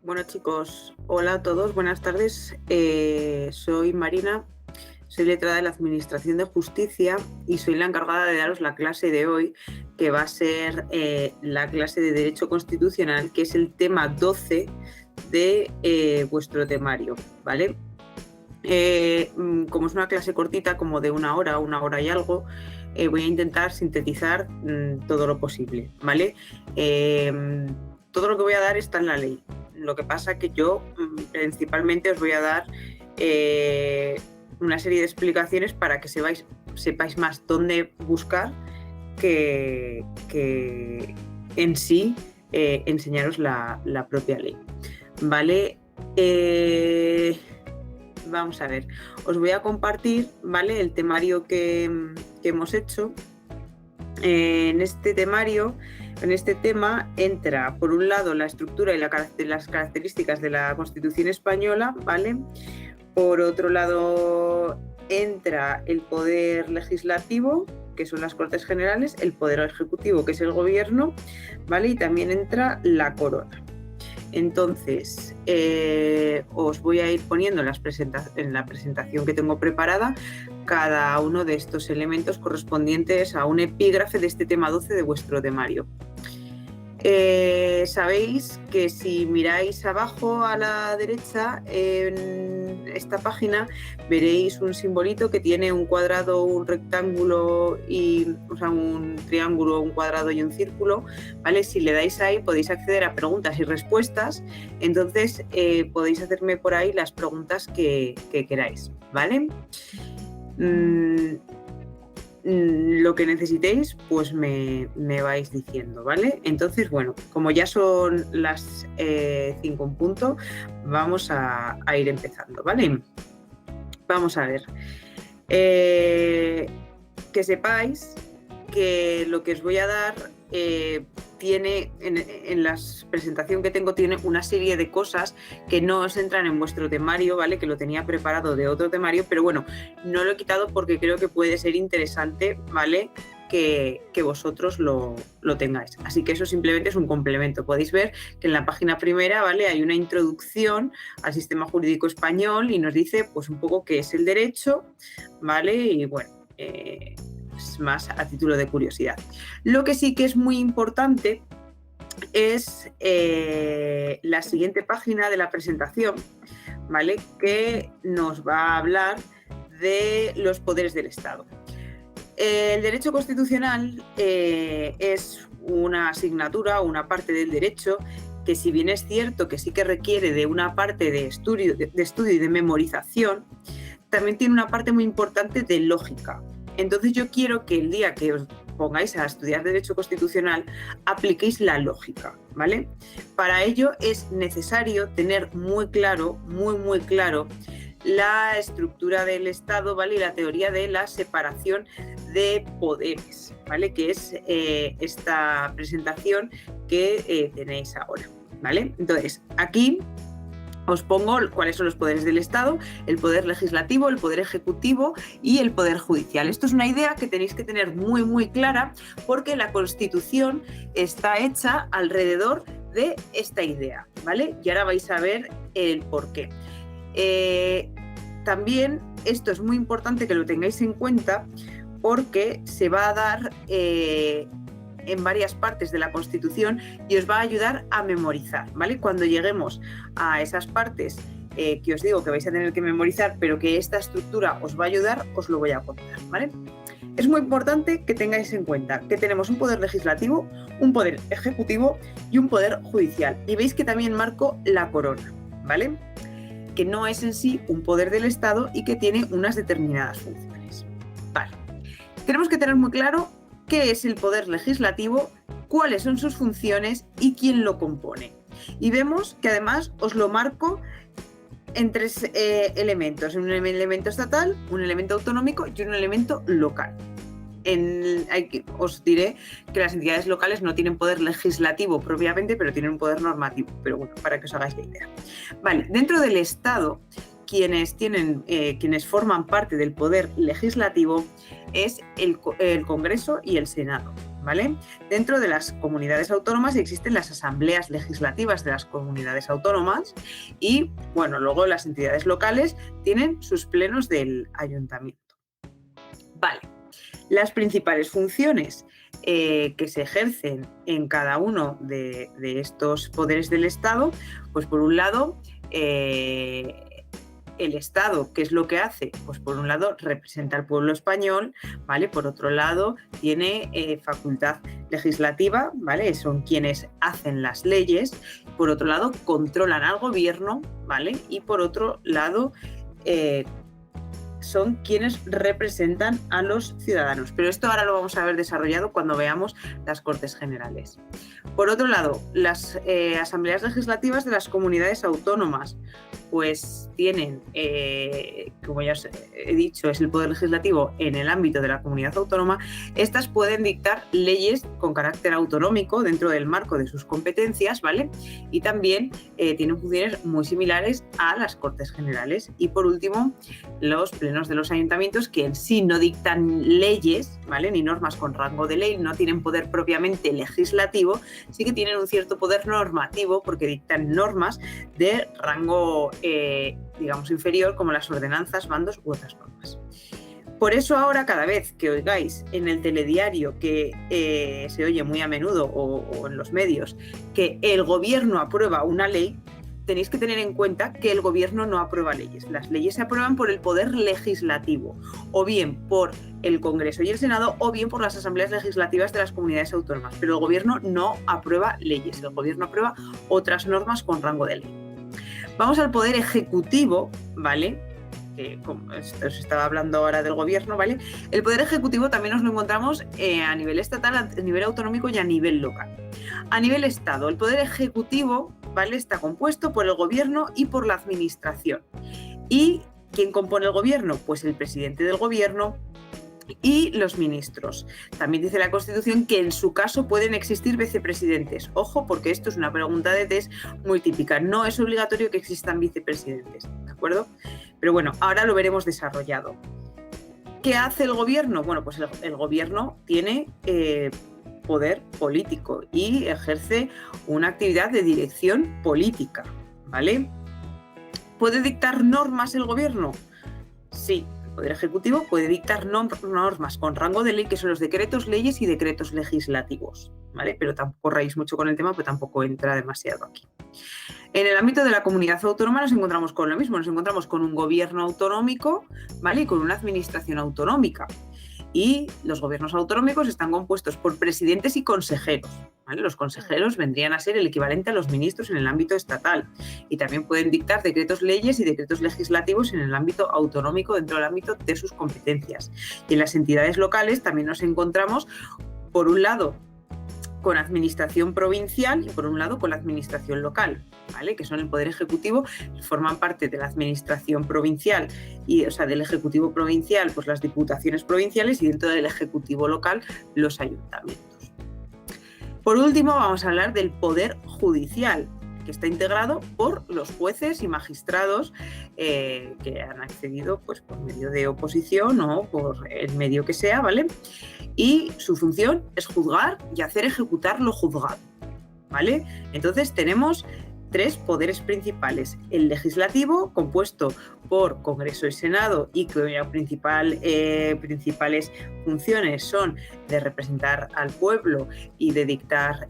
Bueno chicos, hola a todos, buenas tardes. Soy Marina, soy letrada de la Administración de Justicia y soy la encargada de daros la clase de hoy, que va a ser la clase de Derecho Constitucional, que es el tema 12 de vuestro temario, ¿vale? Como es una clase cortita, como de una hora y algo, voy a intentar sintetizar todo lo posible, ¿vale? Todo lo que voy a dar está en la ley. Lo que pasa que yo principalmente os voy a dar una serie de explicaciones para que sepáis más dónde buscar que en sí enseñaros la propia ley, ¿vale? Vamos a ver, os voy a compartir, ¿vale?, el temario que hemos hecho. En este temario, en este tema, entra por un lado la estructura y las características de la Constitución española, ¿vale? Por otro lado, entra el poder legislativo, que son las Cortes Generales, el poder ejecutivo, que es el gobierno, ¿vale? Y también entra la corona. Entonces, os voy a ir poniendo en la presentación que tengo preparada cada uno de estos elementos correspondientes a un epígrafe de este tema 12 de vuestro temario. Sabéis que si miráis abajo a la derecha en esta página veréis un simbolito que tiene un cuadrado, un rectángulo, un triángulo, un cuadrado y un círculo, ¿vale? Si le dais ahí podéis acceder a preguntas y respuestas, entonces podéis hacerme por ahí las preguntas que queráis, ¿vale? Lo que necesitéis, pues me vais diciendo, ¿vale? Entonces, bueno, como ya son las 5 en punto, vamos a ir empezando, ¿vale? Vamos a ver. Que sepáis que lo que os voy a dar tiene, en la presentación que tengo, tiene una serie de cosas que no os entran en vuestro temario, ¿vale? Que lo tenía preparado de otro temario, pero bueno, no lo he quitado porque creo que puede ser interesante, ¿vale?, que vosotros lo tengáis. Así que eso simplemente es un complemento. Podéis ver que en la página primera, ¿vale?, hay una introducción al sistema jurídico español y nos dice pues un poco qué es el derecho, ¿vale? Y bueno, más a título de curiosidad. Lo que sí que es muy importante es la siguiente página de la presentación, ¿vale?, que nos va a hablar de los poderes del Estado. El derecho constitucional es una asignatura, una parte del derecho que, si bien es cierto que sí que requiere de una parte de estudio y de memorización, también tiene una parte muy importante de lógica. Entonces yo quiero que el día que os pongáis a estudiar Derecho Constitucional apliquéis la lógica, ¿vale? Para ello es necesario tener muy claro la estructura del Estado, ¿vale?, y la teoría de la separación de poderes, ¿vale?, que es esta presentación que tenéis ahora, ¿vale? Entonces, aquí os pongo cuáles son los poderes del Estado: el poder legislativo, el poder ejecutivo y el poder judicial. Esto es una idea que tenéis que tener muy clara, porque la Constitución está hecha alrededor de esta idea, ¿vale? Y ahora vais a ver el porqué. También esto es muy importante que lo tengáis en cuenta, porque se va a dar en varias partes de la Constitución y os va a ayudar a memorizar, ¿vale? Cuando lleguemos a esas partes que os digo que vais a tener que memorizar, pero que esta estructura os va a ayudar, os lo voy a contar, ¿vale? Es muy importante que tengáis en cuenta que tenemos un poder legislativo, un poder ejecutivo y un poder judicial. Y veis que también marco la corona, ¿vale?, que no es en sí un poder del Estado y que tiene unas determinadas funciones. Vale. Tenemos que tener muy claro qué es el poder legislativo, cuáles son sus funciones y quién lo compone. Y vemos que además os lo marco en 3 elementos: un elemento estatal, un elemento autonómico y un elemento local. Os diré que las entidades locales no tienen poder legislativo propiamente, pero tienen un poder normativo. Pero bueno, para que os hagáis la idea. Vale, dentro del Estado, quienes forman parte del poder legislativo es el Congreso y el Senado, ¿vale? Dentro de las comunidades autónomas existen las asambleas legislativas de las comunidades autónomas y, bueno, luego las entidades locales tienen sus plenos del ayuntamiento. Vale, las principales funciones que se ejercen en cada uno de estos poderes del Estado, pues por un lado, el Estado, ¿qué es lo que hace? Pues por un lado representa al pueblo español, ¿vale? Por otro lado tiene facultad legislativa, ¿vale? Son quienes hacen las leyes. Por otro lado controlan al gobierno, ¿vale? Y por otro lado son quienes representan a los ciudadanos. Pero esto ahora lo vamos a ver desarrollado cuando veamos las Cortes Generales. Por otro lado, las asambleas legislativas de las comunidades autónomas, pues tienen, como ya os he dicho, es el poder legislativo en el ámbito de la comunidad autónoma. Estas pueden dictar leyes con carácter autonómico dentro del marco de sus competencias, ¿vale? Y también tienen funciones muy similares a las Cortes Generales. Y por último, los plenos de los ayuntamientos, que en sí no dictan leyes, ¿vale? Ni normas con rango de ley, no tienen poder propiamente legislativo, sí que tienen un cierto poder normativo porque dictan normas de rango digamos inferior, como las ordenanzas, mandos u otras normas. Por eso ahora, cada vez que oigáis en el telediario, que se oye muy a menudo o en los medios, que el gobierno aprueba una ley, tenéis que tener en cuenta que el gobierno no aprueba leyes. Las leyes se aprueban por el poder legislativo, o bien por el Congreso y el Senado, o bien por las asambleas legislativas de las comunidades autónomas. Pero el gobierno no aprueba leyes, el gobierno aprueba otras normas con rango de ley. Vamos al poder ejecutivo, ¿vale? Que como esto se estaba hablando ahora del gobierno, ¿vale? El poder ejecutivo también nos lo encontramos a nivel estatal, a nivel autonómico y a nivel local. A nivel Estado, el poder ejecutivo, ¿vale? Está compuesto por el gobierno y por la administración. ¿Y quién compone el gobierno? Pues el presidente del gobierno y los ministros. También dice la Constitución que en su caso pueden existir vicepresidentes. Ojo, porque esto es una pregunta de test muy típica. No es obligatorio que existan vicepresidentes, ¿de acuerdo? Pero bueno, ahora lo veremos desarrollado. ¿Qué hace el gobierno? Bueno, pues el gobierno tiene poder político y ejerce una actividad de dirección política, ¿vale? ¿Puede dictar normas el gobierno? Sí. El Poder Ejecutivo puede dictar normas con rango de ley, que son los decretos, leyes y decretos legislativos, ¿vale? Pero tampoco raíz mucho con el tema, pero tampoco entra demasiado aquí. En el ámbito de la comunidad autónoma nos encontramos con lo mismo, nos encontramos con un gobierno autonómico, ¿vale? Y con una administración autonómica. Y los gobiernos autonómicos están compuestos por presidentes y consejeros, ¿vale? Los consejeros vendrían a ser el equivalente a los ministros en el ámbito estatal y también pueden dictar decretos, leyes y decretos legislativos en el ámbito autonómico dentro del ámbito de sus competencias. Y en las entidades locales también nos encontramos, por un lado, con administración provincial y por un lado con la administración local, ¿vale? Que son el poder ejecutivo, forman parte de la administración provincial y, o sea, del ejecutivo provincial, pues las diputaciones provinciales y dentro del ejecutivo local los ayuntamientos. Por último, vamos a hablar del poder judicial, que está integrado por los jueces y magistrados que han accedido pues, por medio de oposición o por el medio que sea, ¿vale? Y su función es juzgar y hacer ejecutar lo juzgado, ¿vale? Entonces tenemos tres poderes principales. El legislativo, compuesto por Congreso y Senado y cuya principales funciones son de representar al pueblo y de dictar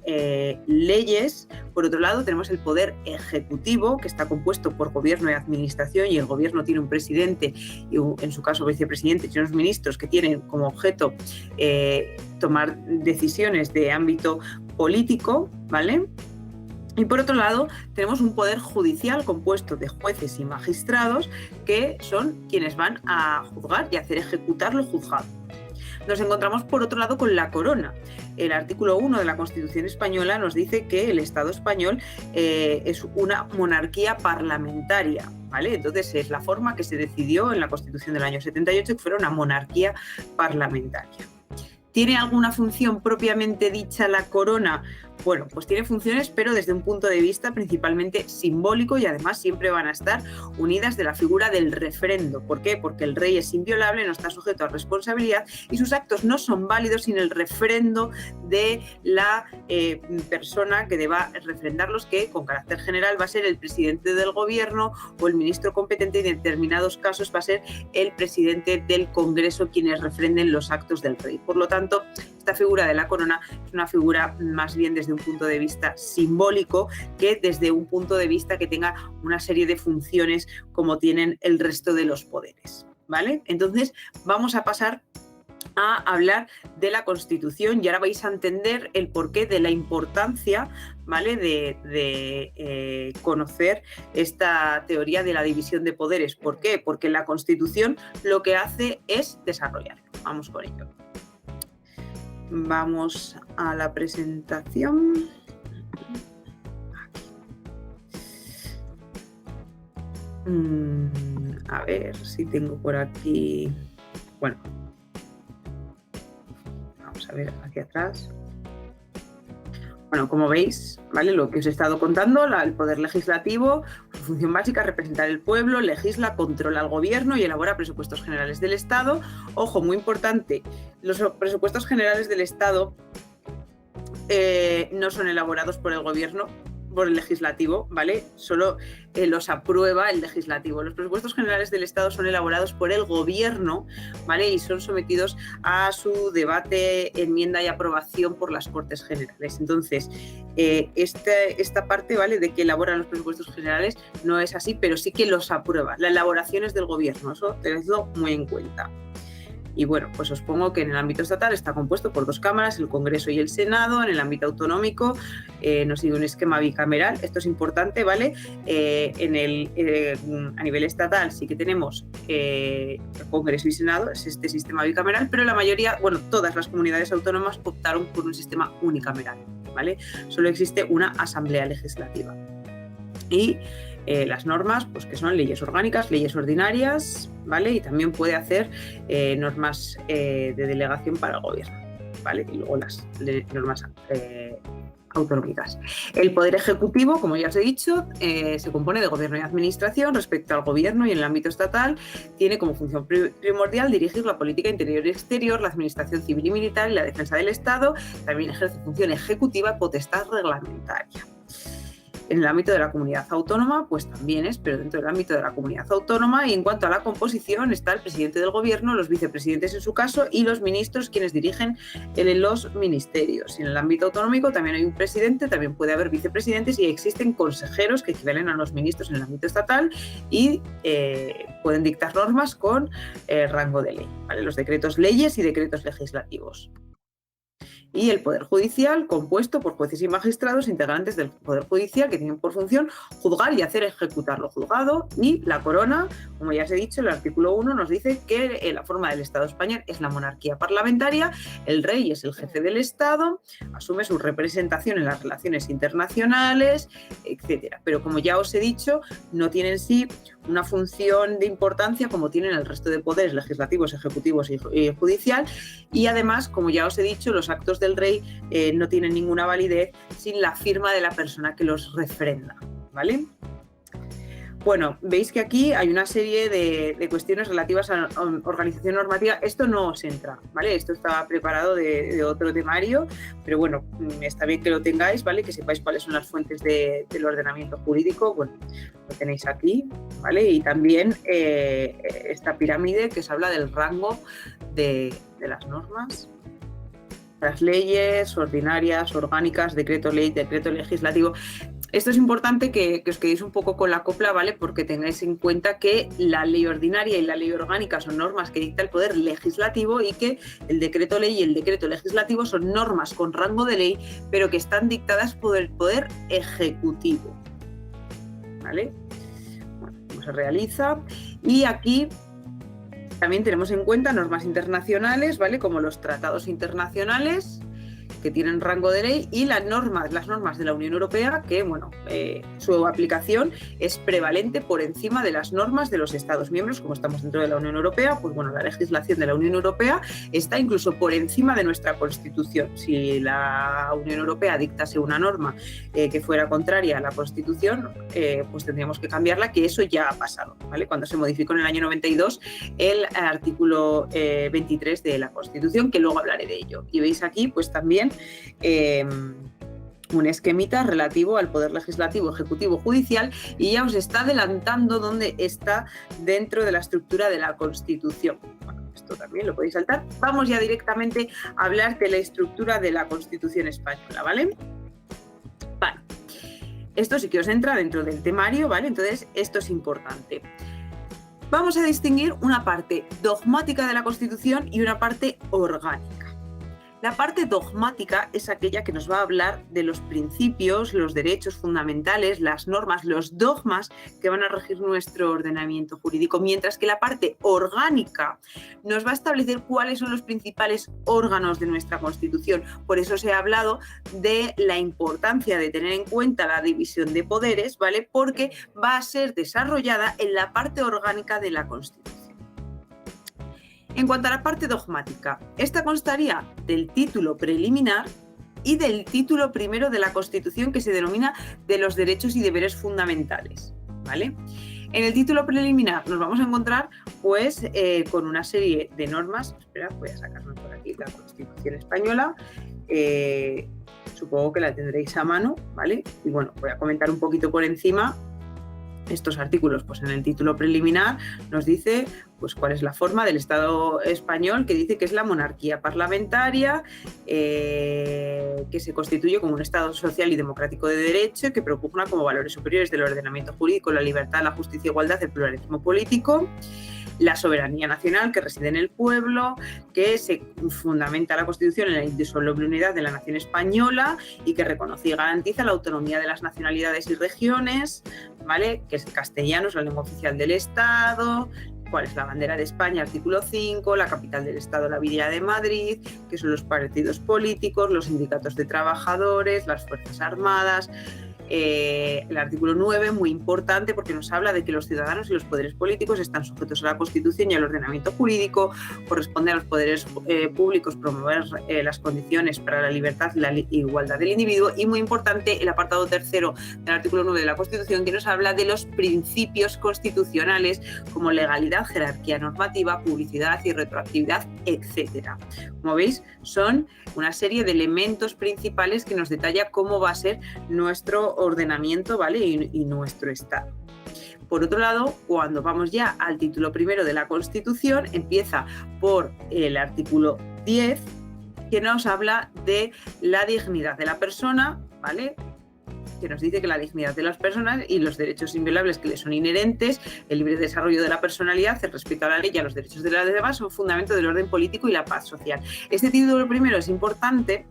leyes. Por otro lado, tenemos el poder ejecutivo, que está compuesto por gobierno y administración, y el gobierno tiene un presidente y, en su caso, vicepresidentes y unos ministros que tienen como objeto tomar decisiones de ámbito político, ¿vale? Y por otro lado, tenemos un poder judicial compuesto de jueces y magistrados que son quienes van a juzgar y hacer ejecutar lo juzgado. Nos encontramos, por otro lado, con la corona. El artículo 1 de la Constitución española nos dice que el Estado español es una monarquía parlamentaria, ¿vale? Entonces es la forma que se decidió en la Constitución del año 78, que fuera una monarquía parlamentaria. ¿Tiene alguna función propiamente dicha la corona? Bueno, pues tiene funciones, pero desde un punto de vista principalmente simbólico, y además siempre van a estar unidas de la figura del refrendo. ¿Por qué? Porque el rey es inviolable, no está sujeto a responsabilidad y sus actos no son válidos sin el refrendo de la persona que deba refrendarlos, que con carácter general va a ser el presidente del gobierno o el ministro competente, y en determinados casos va a ser el presidente del Congreso quienes refrenden los actos del rey. Por lo tanto, esta figura de la corona es una figura más bien desde un punto de vista simbólico que desde un punto de vista que tenga una serie de funciones como tienen el resto de los poderes, ¿vale? Entonces vamos a pasar a hablar de la Constitución y ahora vais a entender el porqué de la importancia, ¿vale?, de conocer esta teoría de la división de poderes. ¿Por qué? Porque la Constitución lo que hace es desarrollarlo. Vamos con ello. Vamos a la presentación. A ver si tengo por aquí. Bueno, vamos a ver hacia atrás. Bueno, como veis, ¿vale?, lo que os he estado contando, el poder legislativo, su función básica es representar al pueblo, legisla, controla al gobierno y elabora presupuestos generales del Estado. Ojo, muy importante, los presupuestos generales del Estado no son elaborados por el gobierno, por el legislativo, ¿vale? Solo los aprueba el legislativo. Los presupuestos generales del Estado son elaborados por el gobierno, ¿vale?, y son sometidos a su debate, enmienda y aprobación por las Cortes Generales. Entonces, esta parte, ¿vale?, de que elaboran los presupuestos generales no es así, pero sí que los aprueba. La elaboración es del gobierno, eso tenedlo muy en cuenta. Y bueno, pues os pongo que en el ámbito estatal está compuesto por 2 cámaras, el Congreso y el Senado. En el ámbito autonómico nos sigue un esquema bicameral. Esto es importante, ¿vale? A nivel estatal sí que tenemos Congreso y Senado, es este sistema bicameral, pero la mayoría, bueno, todas las comunidades autónomas optaron por un sistema unicameral, ¿vale? Solo existe una asamblea legislativa. Y las normas, pues que son leyes orgánicas, leyes ordinarias, ¿vale? Y también puede hacer normas de delegación para el gobierno, ¿vale? Y luego las normas autonómicas. El poder ejecutivo, como ya os he dicho, se compone de gobierno y administración. Respecto al gobierno y en el ámbito estatal, tiene como función primordial dirigir la política interior y exterior, la administración civil y militar y la defensa del Estado. También ejerce función ejecutiva y potestad reglamentaria. En el ámbito de la comunidad autónoma, pues también es, pero dentro del ámbito de la comunidad autónoma. Y en cuanto a la composición, está el presidente del gobierno, los vicepresidentes en su caso y los ministros, quienes dirigen los ministerios. Y en el ámbito autonómico también hay un presidente, también puede haber vicepresidentes y existen consejeros que equivalen a los ministros en el ámbito estatal y pueden dictar normas con rango de ley, ¿vale? Los decretos leyes y decretos legislativos. Y el Poder Judicial, compuesto por jueces y magistrados integrantes del Poder Judicial que tienen por función juzgar y hacer ejecutar lo juzgado. Y la corona, como ya os he dicho, el artículo 1 nos dice que la forma del Estado español es la monarquía parlamentaria, el rey es el jefe del Estado, asume su representación en las relaciones internacionales, etcétera. Pero como ya os he dicho, no tiene en sí una función de importancia como tienen el resto de poderes legislativos, ejecutivos y judicial. Y además, como ya os he dicho, los actos del rey no tienen ninguna validez sin la firma de la persona que los refrenda, ¿vale? Bueno, veis que aquí hay una serie de cuestiones relativas a organización normativa. Esto no os entra, ¿vale? Esto estaba preparado de otro temario, pero bueno, está bien que lo tengáis, ¿vale? Que sepáis cuáles son las fuentes del ordenamiento jurídico. Bueno, lo tenéis aquí, ¿vale? Y también esta pirámide que os habla del rango de las normas. Las leyes ordinarias, orgánicas, decreto ley, decreto legislativo. Esto es importante que os quedéis un poco con la copla, ¿vale? Porque tengáis en cuenta que la ley ordinaria y la ley orgánica son normas que dicta el poder legislativo y que el decreto ley y el decreto legislativo son normas con rango de ley, pero que están dictadas por el poder ejecutivo, ¿vale? Bueno, cómo se realiza. Y aquí también tenemos en cuenta normas internacionales, ¿vale? Como los tratados internacionales que tienen rango de ley, y las normas de la Unión Europea, que su aplicación es prevalente por encima de las normas de los Estados miembros. Como estamos dentro de la Unión Europea, pues la legislación de la Unión Europea está incluso por encima de nuestra Constitución. Si la Unión Europea dictase una norma que fuera contraria a la Constitución, pues tendríamos que cambiarla, que eso ya ha pasado, ¿vale? Cuando se modificó en el año 92 el artículo 23 de la Constitución, que luego hablaré de ello. Y veis aquí pues también un esquemita relativo al poder legislativo, ejecutivo, judicial, y ya os está adelantando dónde está dentro de la estructura de la Constitución. Bueno, esto también lo podéis saltar. Vamos ya directamente a hablar de la estructura de la Constitución española, ¿vale? Vale. Esto sí que os entra dentro del temario, ¿vale? Entonces, esto es importante. Vamos a distinguir una parte dogmática de la Constitución y una parte orgánica. La parte dogmática es aquella que nos va a hablar de los principios, los derechos fundamentales, las normas, los dogmas que van a regir nuestro ordenamiento jurídico, mientras que la parte orgánica nos va a establecer cuáles son los principales órganos de nuestra Constitución. Por eso se ha hablado de la importancia de tener en cuenta la división de poderes, ¿vale? Porque va a ser desarrollada en la parte orgánica de la Constitución. En cuanto a la parte dogmática, esta constaría del título preliminar y del título primero de la Constitución, que se denomina de los derechos y deberes fundamentales, ¿vale? En el título preliminar nos vamos a encontrar pues con una serie de normas. Espera, voy a sacarme por aquí la Constitución española. Supongo que la tendréis a mano, ¿vale? Y voy a comentar un poquito por encima estos artículos. Pues en el título preliminar nos dice pues cuál es la forma del Estado español, que dice que es la monarquía parlamentaria, que se constituye como un Estado social y democrático de derecho y que propugna como valores superiores del ordenamiento jurídico la libertad, la justicia, igualdad, el pluralismo político, la soberanía nacional que reside en el pueblo, que se fundamenta la Constitución en la indisoluble unidad de la nación española y que reconoce y garantiza la autonomía de las nacionalidades y regiones, ¿vale? Que es el castellano, es la lengua oficial del Estado. ¿Cuál es la bandera de España? Artículo 5, la capital del Estado, la Villa de Madrid, que son los partidos políticos, los sindicatos de trabajadores, las Fuerzas Armadas. El artículo 9, muy importante porque nos habla de que los ciudadanos y los poderes políticos están sujetos a la Constitución y al ordenamiento jurídico. Corresponde a los poderes públicos promover las condiciones para la libertad y la igualdad del individuo. Y muy importante el apartado tercero del artículo 9 de la Constitución, que nos habla de los principios constitucionales como legalidad, jerarquía normativa, publicidad y retroactividad, etc. Como veis, son una serie de elementos principales que nos detalla cómo va a ser nuestro ordenamiento, ¿vale? Y nuestro Estado. Por otro lado, cuando vamos ya al título primero de la Constitución, empieza por el artículo 10, que nos habla de la dignidad de la persona, ¿vale? Que nos dice que la dignidad de las personas y los derechos inviolables que le son inherentes, el libre desarrollo de la personalidad, el respeto a la ley y a los derechos de las demás son fundamento del orden político y la paz social. Este título primero es importante.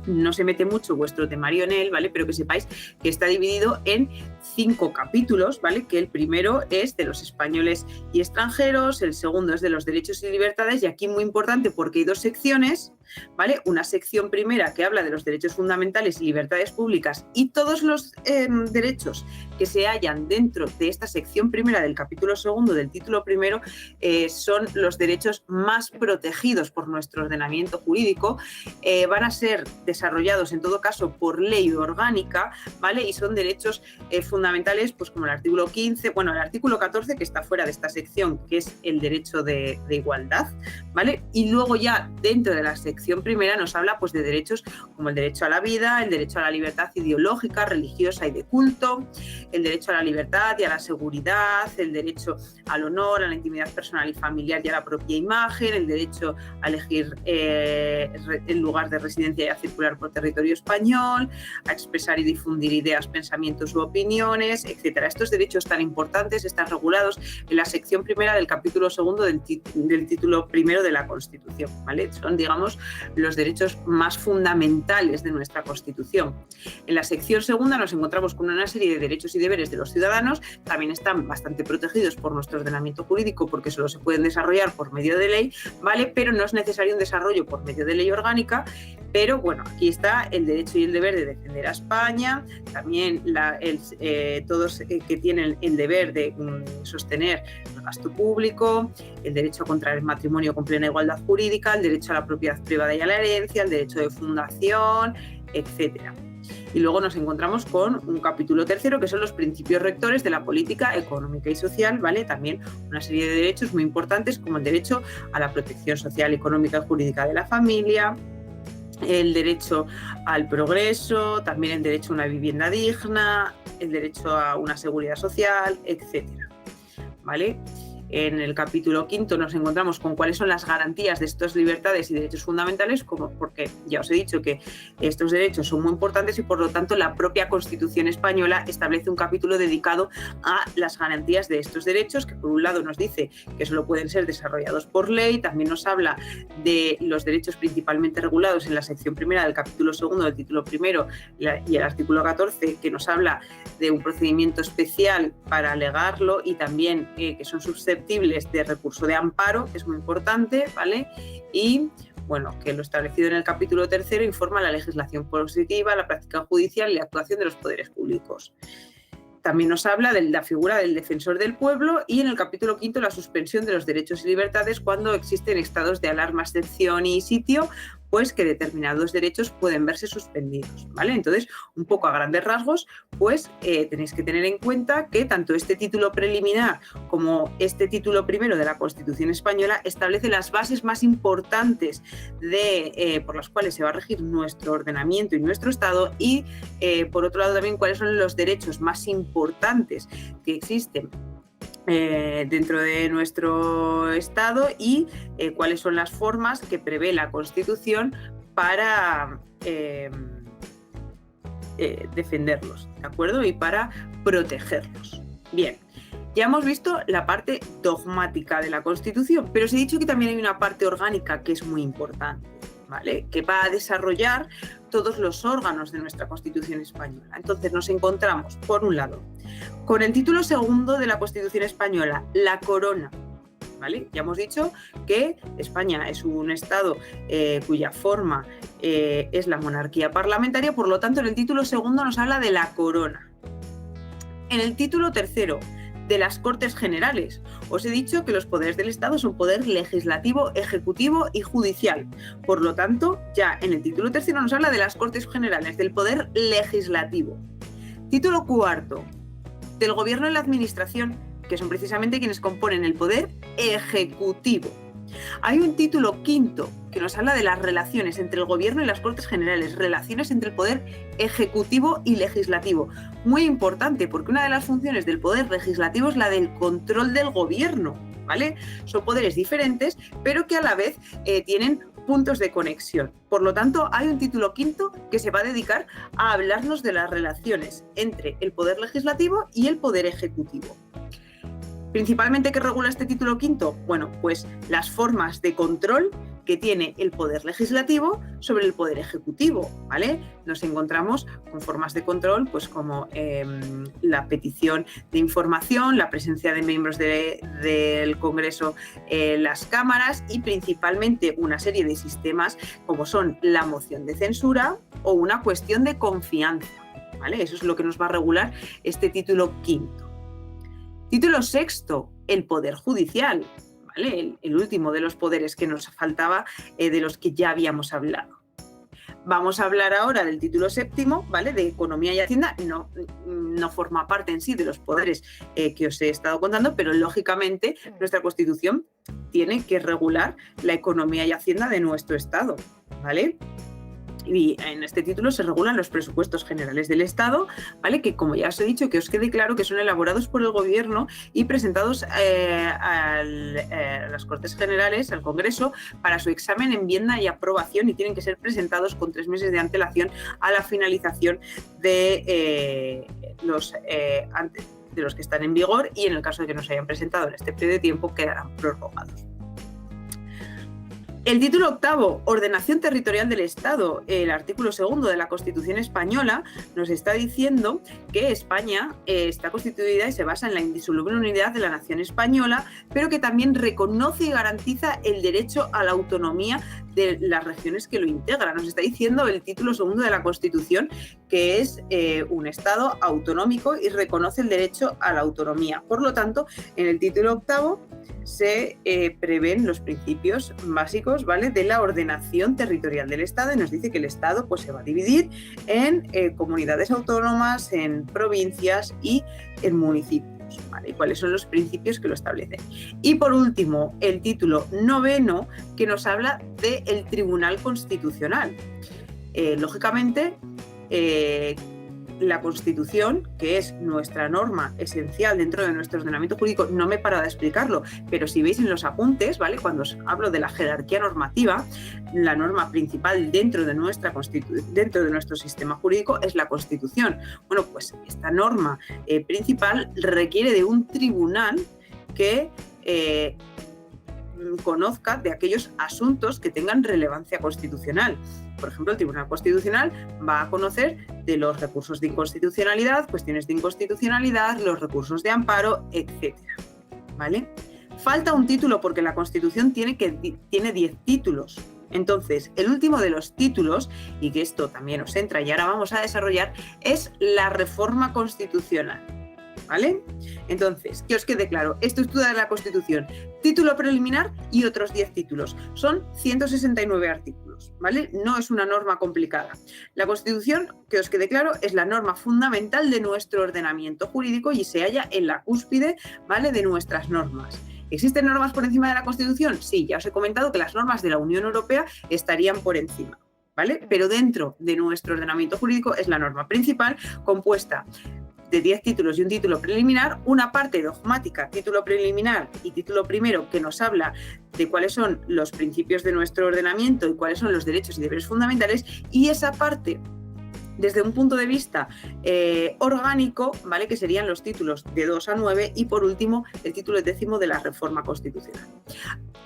No se mete mucho vuestro temario en él, ¿vale? Pero que sepáis que está dividido en 5 capítulos, ¿vale? Que el primero es de los españoles y extranjeros, el segundo es de los derechos y libertades, y aquí muy importante porque hay 2 secciones, ¿vale? Una sección primera que habla de los derechos fundamentales y libertades públicas y todos los derechos que se hallan dentro de esta sección primera del capítulo segundo del título primero son los derechos más protegidos por nuestro ordenamiento jurídico, van a ser desarrollados en todo caso por ley orgánica, ¿vale? Y son derechos fundamentales, pues como el artículo 15, el artículo 14 que está fuera de esta sección, que es el derecho de igualdad, ¿vale? Y luego ya dentro de la sección primera nos habla pues de derechos como el derecho a la vida, el derecho a la libertad ideológica, religiosa y de culto, el derecho a la libertad y a la seguridad, el derecho al honor, a la intimidad personal y familiar y a la propia imagen, el derecho a elegir el lugar de residencia y a circular por territorio español, a expresar y difundir ideas, pensamientos u opiniones, etc. Estos derechos tan importantes están regulados en la sección primera del capítulo segundo del título primero de la Constitución, ¿vale? Son, digamos, los derechos más fundamentales de nuestra Constitución. En la sección segunda nos encontramos con una serie de derechos y deberes de los ciudadanos, también están bastante protegidos por nuestro ordenamiento jurídico porque solo se pueden desarrollar por medio de ley, ¿vale? Pero no es necesario un desarrollo por medio de ley orgánica, Pero bueno, aquí está el derecho y el deber de defender a España, también todos que tienen el deber de sostener el gasto público, el derecho a contraer matrimonio con plena igualdad jurídica, el derecho a la propiedad privada y a la herencia, el derecho de fundación, etcétera. Y luego nos encontramos con un capítulo tercero, que son los principios rectores de la política económica y social, ¿vale? También una serie de derechos muy importantes, como el derecho a la protección social, económica y jurídica de la familia, el derecho al progreso, también el derecho a una vivienda digna, el derecho a una seguridad social, etcétera, ¿vale? En el capítulo quinto nos encontramos con cuáles son las garantías de estas libertades y derechos fundamentales, porque ya os he dicho que estos derechos son muy importantes y por lo tanto la propia Constitución española establece un capítulo dedicado a las garantías de estos derechos, que por un lado nos dice que solo pueden ser desarrollados por ley, también nos habla de los derechos principalmente regulados en la sección primera del capítulo segundo del título primero y el artículo 14, que nos habla de un procedimiento especial para alegarlo y también que son susceptibles de recurso de amparo, que es muy importante, ¿vale? Y bueno, que lo establecido en el capítulo tercero informa la legislación positiva, la práctica judicial y la actuación de los poderes públicos. También nos habla de la figura del defensor del pueblo y en el capítulo quinto la suspensión de los derechos y libertades cuando existen estados de alarma, excepción y sitio, pues que determinados derechos pueden verse suspendidos, ¿vale? Entonces, un poco a grandes rasgos, pues tenéis que tener en cuenta que tanto este título preliminar como este título primero de la Constitución española establece las bases más importantes por las cuales se va a regir nuestro ordenamiento y nuestro Estado y, por otro lado, también cuáles son los derechos más importantes que existen dentro de nuestro Estado y cuáles son las formas que prevé la Constitución para defenderlos, ¿de acuerdo? Y para protegerlos. Bien, ya hemos visto la parte dogmática de la Constitución, pero os he dicho que también hay una parte orgánica que es muy importante, ¿vale? Que va a desarrollar todos los órganos de nuestra Constitución española. Entonces nos encontramos, por un lado, con el título segundo de la Constitución española, la corona, ¿vale? Ya hemos dicho que España es un Estado cuya forma es la monarquía parlamentaria, por lo tanto en el título segundo nos habla de la corona. En el título tercero, de las Cortes Generales. Os he dicho que los poderes del Estado son poder legislativo, ejecutivo y judicial. Por lo tanto, ya en el título tercero nos habla de las Cortes Generales, del poder legislativo. Título cuarto, del Gobierno y la Administración, que son precisamente quienes componen el poder ejecutivo. Hay un título quinto que nos habla de las relaciones entre el Gobierno y las Cortes Generales, relaciones entre el poder ejecutivo y legislativo. Muy importante, porque una de las funciones del poder legislativo es la del control del Gobierno, ¿vale? Son poderes diferentes, pero que a la vez tienen puntos de conexión. Por lo tanto, hay un título quinto que se va a dedicar a hablarnos de las relaciones entre el poder legislativo y el poder ejecutivo. Principalmente, ¿qué regula este título quinto? Bueno, pues las formas de control que tiene el poder legislativo sobre el poder ejecutivo, ¿vale? Nos encontramos con formas de control, pues como la petición de información, la presencia de miembros del Congreso en las cámaras y principalmente una serie de sistemas como son la moción de censura o una cuestión de confianza, ¿vale? Eso es lo que nos va a regular este título quinto. Título sexto, el Poder Judicial, ¿vale? El último de los poderes que nos faltaba, de los que ya habíamos hablado. Vamos a hablar ahora del título séptimo, ¿vale? De Economía y Hacienda. No forma parte en sí de los poderes que os he estado contando, pero lógicamente nuestra Constitución tiene que regular la economía y hacienda de nuestro Estado, ¿vale? Y en este título se regulan los presupuestos generales del Estado, ¿vale? Que, como ya os he dicho, que os quede claro que son elaborados por el Gobierno y presentados a las Cortes Generales, al Congreso, para su examen, enmienda y aprobación, y tienen que ser presentados con 3 meses de antelación a la finalización de los que están en vigor, y en el caso de que no se hayan presentado en este periodo de tiempo quedarán prorrogados. El título octavo, ordenación territorial del Estado. El artículo segundo de la Constitución española nos está diciendo que España está constituida y se basa en la indisoluble unidad de la nación española, pero que también reconoce y garantiza el derecho a la autonomía de las regiones que lo integran. Nos está diciendo el título segundo de la Constitución que es un Estado autonómico y reconoce el derecho a la autonomía. Por lo tanto, en el título octavo se prevén los principios básicos, ¿vale?, de la ordenación territorial del Estado, y nos dice que el Estado pues, se va a dividir en comunidades autónomas, en provincias y en municipios. ¿Vale? ¿Y cuáles son los principios que lo establecen? Y por último, el título noveno, que nos habla del Tribunal Constitucional. Lógicamente, la Constitución, que es nuestra norma esencial dentro de nuestro ordenamiento jurídico, no me he parado de explicarlo, pero si veis en los apuntes, ¿vale?, cuando os hablo de la jerarquía normativa, la norma principal dentro de nuestro sistema jurídico es la Constitución. Bueno, pues esta norma principal requiere de un tribunal que conozca de aquellos asuntos que tengan relevancia constitucional. Por ejemplo, el Tribunal Constitucional va a conocer de los recursos de inconstitucionalidad, cuestiones de inconstitucionalidad, los recursos de amparo, etcétera. ¿Vale? Falta un título porque la Constitución tiene 10 títulos. Entonces, el último de los títulos, y que esto también os entra y ahora vamos a desarrollar, es la reforma constitucional. ¿Vale? Entonces, que os quede claro, estructura de la Constitución, título preliminar y otros 10 títulos. Son 169 artículos, ¿vale? No es una norma complicada. La Constitución, que os quede claro, es la norma fundamental de nuestro ordenamiento jurídico y se halla en la cúspide, ¿vale?, de nuestras normas. ¿Existen normas por encima de la Constitución? Sí, ya os he comentado que las normas de la Unión Europea estarían por encima, ¿vale? Pero dentro de nuestro ordenamiento jurídico es la norma principal, compuesta de 10 títulos y un título preliminar, una parte dogmática, título preliminar y título primero, que nos habla de cuáles son los principios de nuestro ordenamiento y cuáles son los derechos y deberes fundamentales, y esa parte desde un punto de vista orgánico, ¿vale?, que serían los títulos de 2 a 9 y por último el título 10º de la reforma constitucional.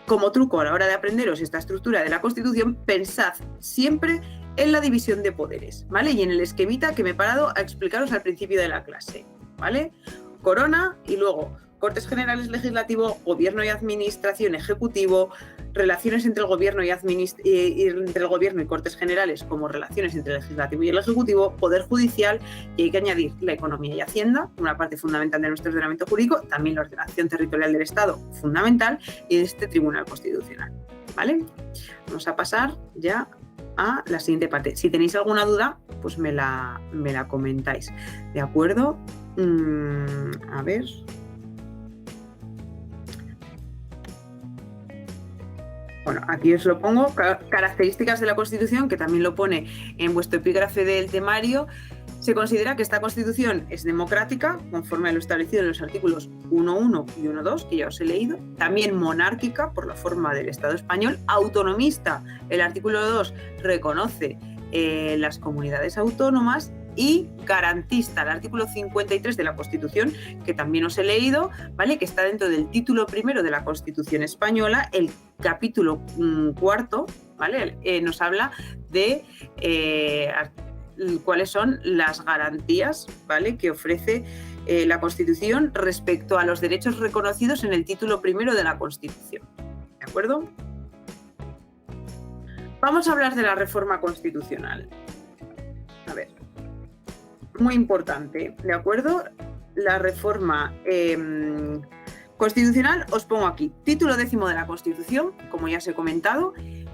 Como truco a la hora de aprenderos esta estructura de la Constitución, pensad siempre en la división de poderes, ¿vale?, y en el esquemita que me he parado a explicaros al principio de la clase, ¿vale? Corona y luego Cortes Generales, Legislativo, Gobierno y Administración, Ejecutivo, relaciones entre el Gobierno y entre el Gobierno y Cortes Generales como relaciones entre el Legislativo y el Ejecutivo, Poder Judicial, y hay que añadir la Economía y Hacienda, una parte fundamental de nuestro ordenamiento jurídico, también la ordenación territorial del Estado, fundamental, y este Tribunal Constitucional, ¿vale? Vamos a pasar ya a la siguiente parte. Si tenéis alguna duda, pues me la comentáis, ¿de acuerdo? A ver. Bueno, aquí os lo pongo, características de la Constitución, que también lo pone en vuestro epígrafe del temario. Se considera que esta Constitución es democrática, conforme a lo establecido en los artículos 1.1 y 1.2, que ya os he leído. También monárquica, por la forma del Estado español. Autonomista, el artículo 2 reconoce las comunidades autónomas. Y garantista, el artículo 53 de la Constitución, que también os he leído, ¿vale?, que está dentro del título primero de la Constitución española, el capítulo cuarto, ¿vale?, nos habla de cuáles son las garantías, ¿vale?, que ofrece la Constitución respecto a los derechos reconocidos en el título primero de la Constitución. ¿De acuerdo? Vamos a hablar de la reforma constitucional. A ver. Muy importante, ¿de acuerdo? La reforma constitucional, os pongo aquí, título 10º de la Constitución, como ya os he comentado,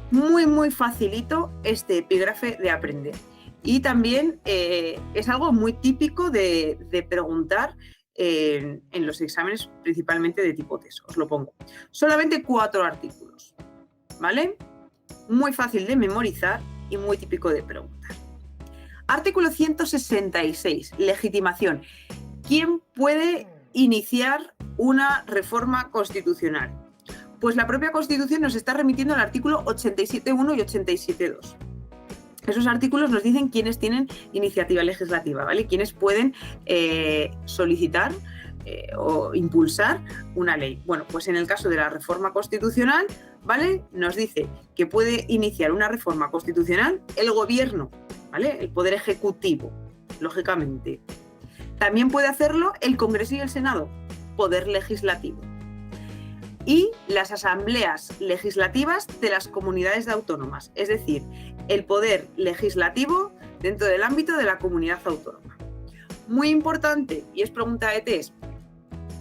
muy facilito este epígrafe de aprender. Y también es algo muy típico de preguntar en los exámenes, principalmente de tipo test, os lo pongo. Solamente 4 artículos, ¿vale? Muy fácil de memorizar y muy típico de preguntar. Artículo 166, legitimación. ¿Quién puede iniciar una reforma constitucional? Pues la propia Constitución nos está remitiendo al artículo 87.1 y 87.2. Esos artículos nos dicen quiénes tienen iniciativa legislativa, ¿vale? Quiénes pueden solicitar o impulsar una ley. Bueno, pues en el caso de la reforma constitucional, ¿vale?, nos dice que puede iniciar una reforma constitucional el Gobierno, ¿vale?, el Poder Ejecutivo, lógicamente. También puede hacerlo el Congreso y el Senado, Poder Legislativo. y las asambleas legislativas de las comunidades autónomas, es decir, el poder legislativo dentro del ámbito de la comunidad autónoma. Muy importante, y es pregunta de test,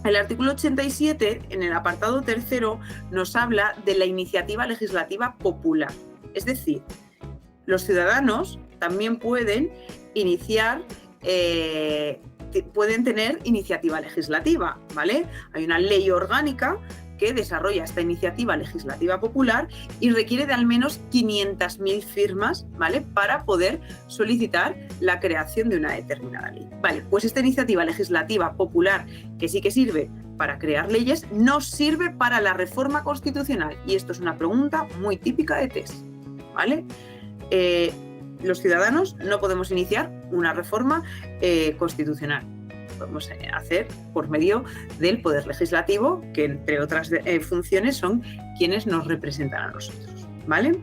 el artículo 87, en el apartado tercero, nos habla de la iniciativa legislativa popular, es decir, los ciudadanos también pueden pueden tener iniciativa legislativa, ¿vale? Hay una ley orgánica que desarrolla esta iniciativa legislativa popular y requiere de al menos 500.000 firmas, ¿vale?, para poder solicitar la creación de una determinada ley. Vale, pues esta iniciativa legislativa popular, que sí que sirve para crear leyes, no sirve para la reforma constitucional. Y esto es una pregunta muy típica de test, ¿vale? Los ciudadanos no podemos iniciar una reforma constitucional. Podemos hacer por medio del Poder Legislativo, que entre otras funciones son quienes nos representan a nosotros, ¿vale?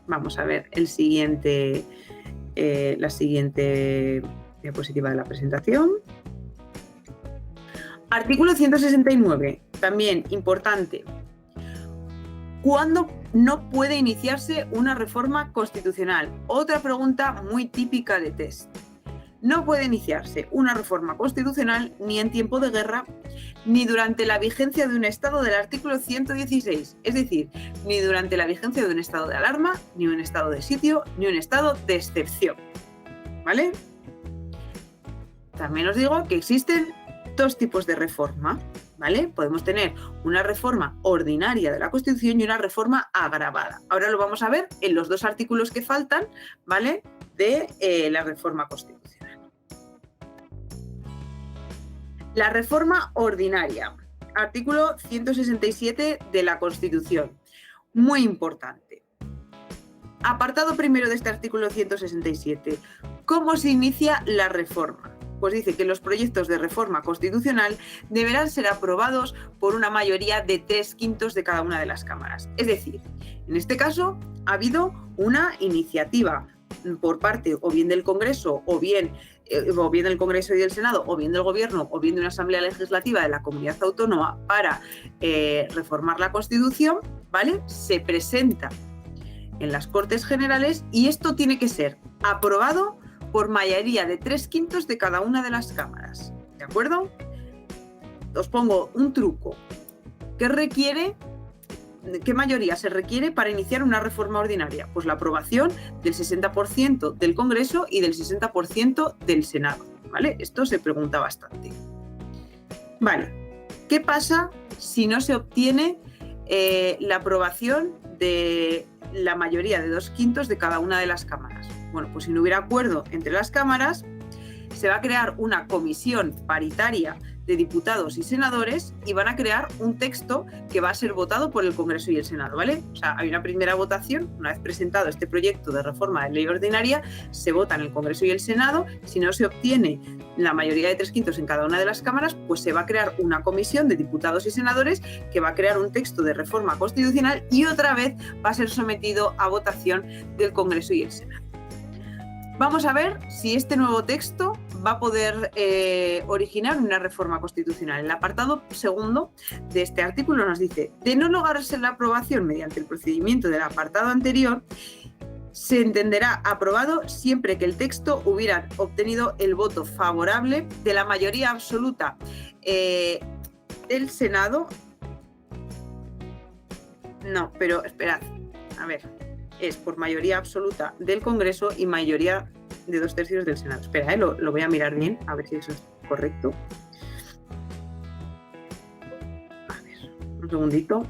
Vamos a ver la siguiente diapositiva de la presentación. Artículo 169, también importante. ¿Cuándo no puede iniciarse una reforma constitucional? Otra pregunta muy típica de test. No puede iniciarse una reforma constitucional ni en tiempo de guerra, ni durante la vigencia de un estado del artículo 116, es decir, ni durante la vigencia de un estado de alarma, ni un estado de sitio, ni un estado de excepción, ¿vale? También os digo que existen dos tipos de reforma, ¿vale? Podemos tener una reforma ordinaria de la Constitución y una reforma agravada. Ahora lo vamos a ver en los dos artículos que faltan, ¿vale?, de la reforma constitucional. La reforma ordinaria, artículo 167 de la Constitución. Muy importante. Apartado primero de este artículo 167. ¿Cómo se inicia la reforma? Pues dice que los proyectos de reforma constitucional deberán ser aprobados por una mayoría de 3/5 de cada una de las cámaras. Es decir, en este caso ha habido una iniciativa por parte o bien del Congreso o bien del Congreso y del Senado, o bien del Gobierno, o bien de una Asamblea Legislativa de la Comunidad Autónoma para reformar la Constitución, ¿vale? Se presenta en las Cortes Generales y esto tiene que ser aprobado por mayoría de 3/5 de cada una de las cámaras, ¿de acuerdo? Os pongo un truco. ¿Qué mayoría se requiere para iniciar una reforma ordinaria? Pues la aprobación del 60% del Congreso y del 60% del Senado, ¿vale? Esto se pregunta bastante. Vale, ¿qué pasa si no se obtiene la aprobación de la mayoría de 2/5 de cada una de las cámaras? Bueno, pues si no hubiera acuerdo entre las cámaras, se va a crear una comisión paritaria de diputados y senadores y van a crear un texto que va a ser votado por el Congreso y el Senado, ¿vale? O sea, hay una primera votación, una vez presentado este proyecto de reforma de ley ordinaria, se vota en el Congreso y el Senado. Si no se obtiene la mayoría de 3/5 en cada una de las cámaras, pues se va a crear una comisión de diputados y senadores que va a crear un texto de reforma constitucional y otra vez va a ser sometido a votación del Congreso y el Senado. Vamos a ver si este nuevo texto va a poder originar una reforma constitucional. El apartado segundo de este artículo nos dice: de no lograrse la aprobación mediante el procedimiento del apartado anterior, se entenderá aprobado siempre que el texto hubiera obtenido el voto favorable de la mayoría absoluta del Senado. No, pero esperad, a ver. Es por mayoría absoluta del Congreso y mayoría de 2/3 del Senado. Espera, lo voy a mirar bien, a ver si eso es correcto. A ver, un segundito.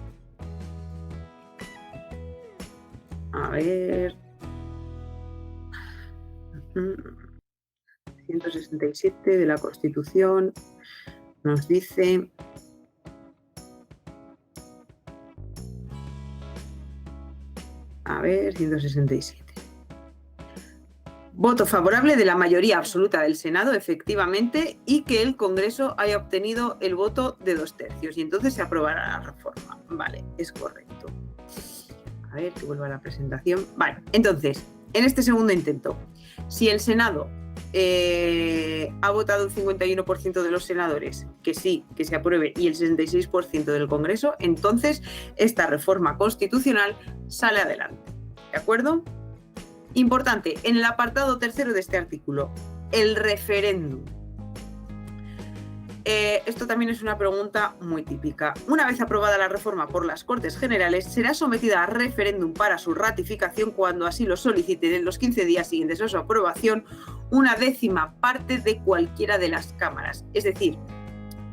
A ver. 167 de la Constitución nos dice... A ver, 167. Voto favorable de la mayoría absoluta del Senado, efectivamente, y que el Congreso haya obtenido el voto de 2/3. Y entonces se aprobará la reforma. Vale, es correcto. A ver, que vuelva a la presentación. Vale, entonces, en este segundo intento, si el Senado ha votado el 51% de los senadores que sí, que se apruebe, y el 66% del Congreso, entonces esta reforma constitucional sale adelante. ¿De acuerdo? Importante, en el apartado tercero de este artículo, el referéndum. Esto también es una pregunta muy típica. Una vez aprobada la reforma por las Cortes Generales, será sometida a referéndum para su ratificación cuando así lo soliciten en los 15 días siguientes a su aprobación una décima parte de cualquiera de las cámaras. Es decir,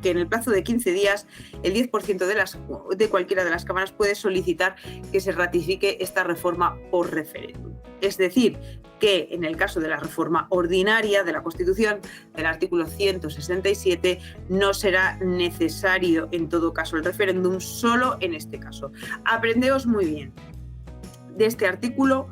que en el plazo de 15 días el 10% de cualquiera de las cámaras puede solicitar que se ratifique esta reforma por referéndum. Es decir, que en el caso de la reforma ordinaria de la Constitución, del artículo 167, no será necesario en todo caso el referéndum, solo en este caso. Aprendeos muy bien de este artículo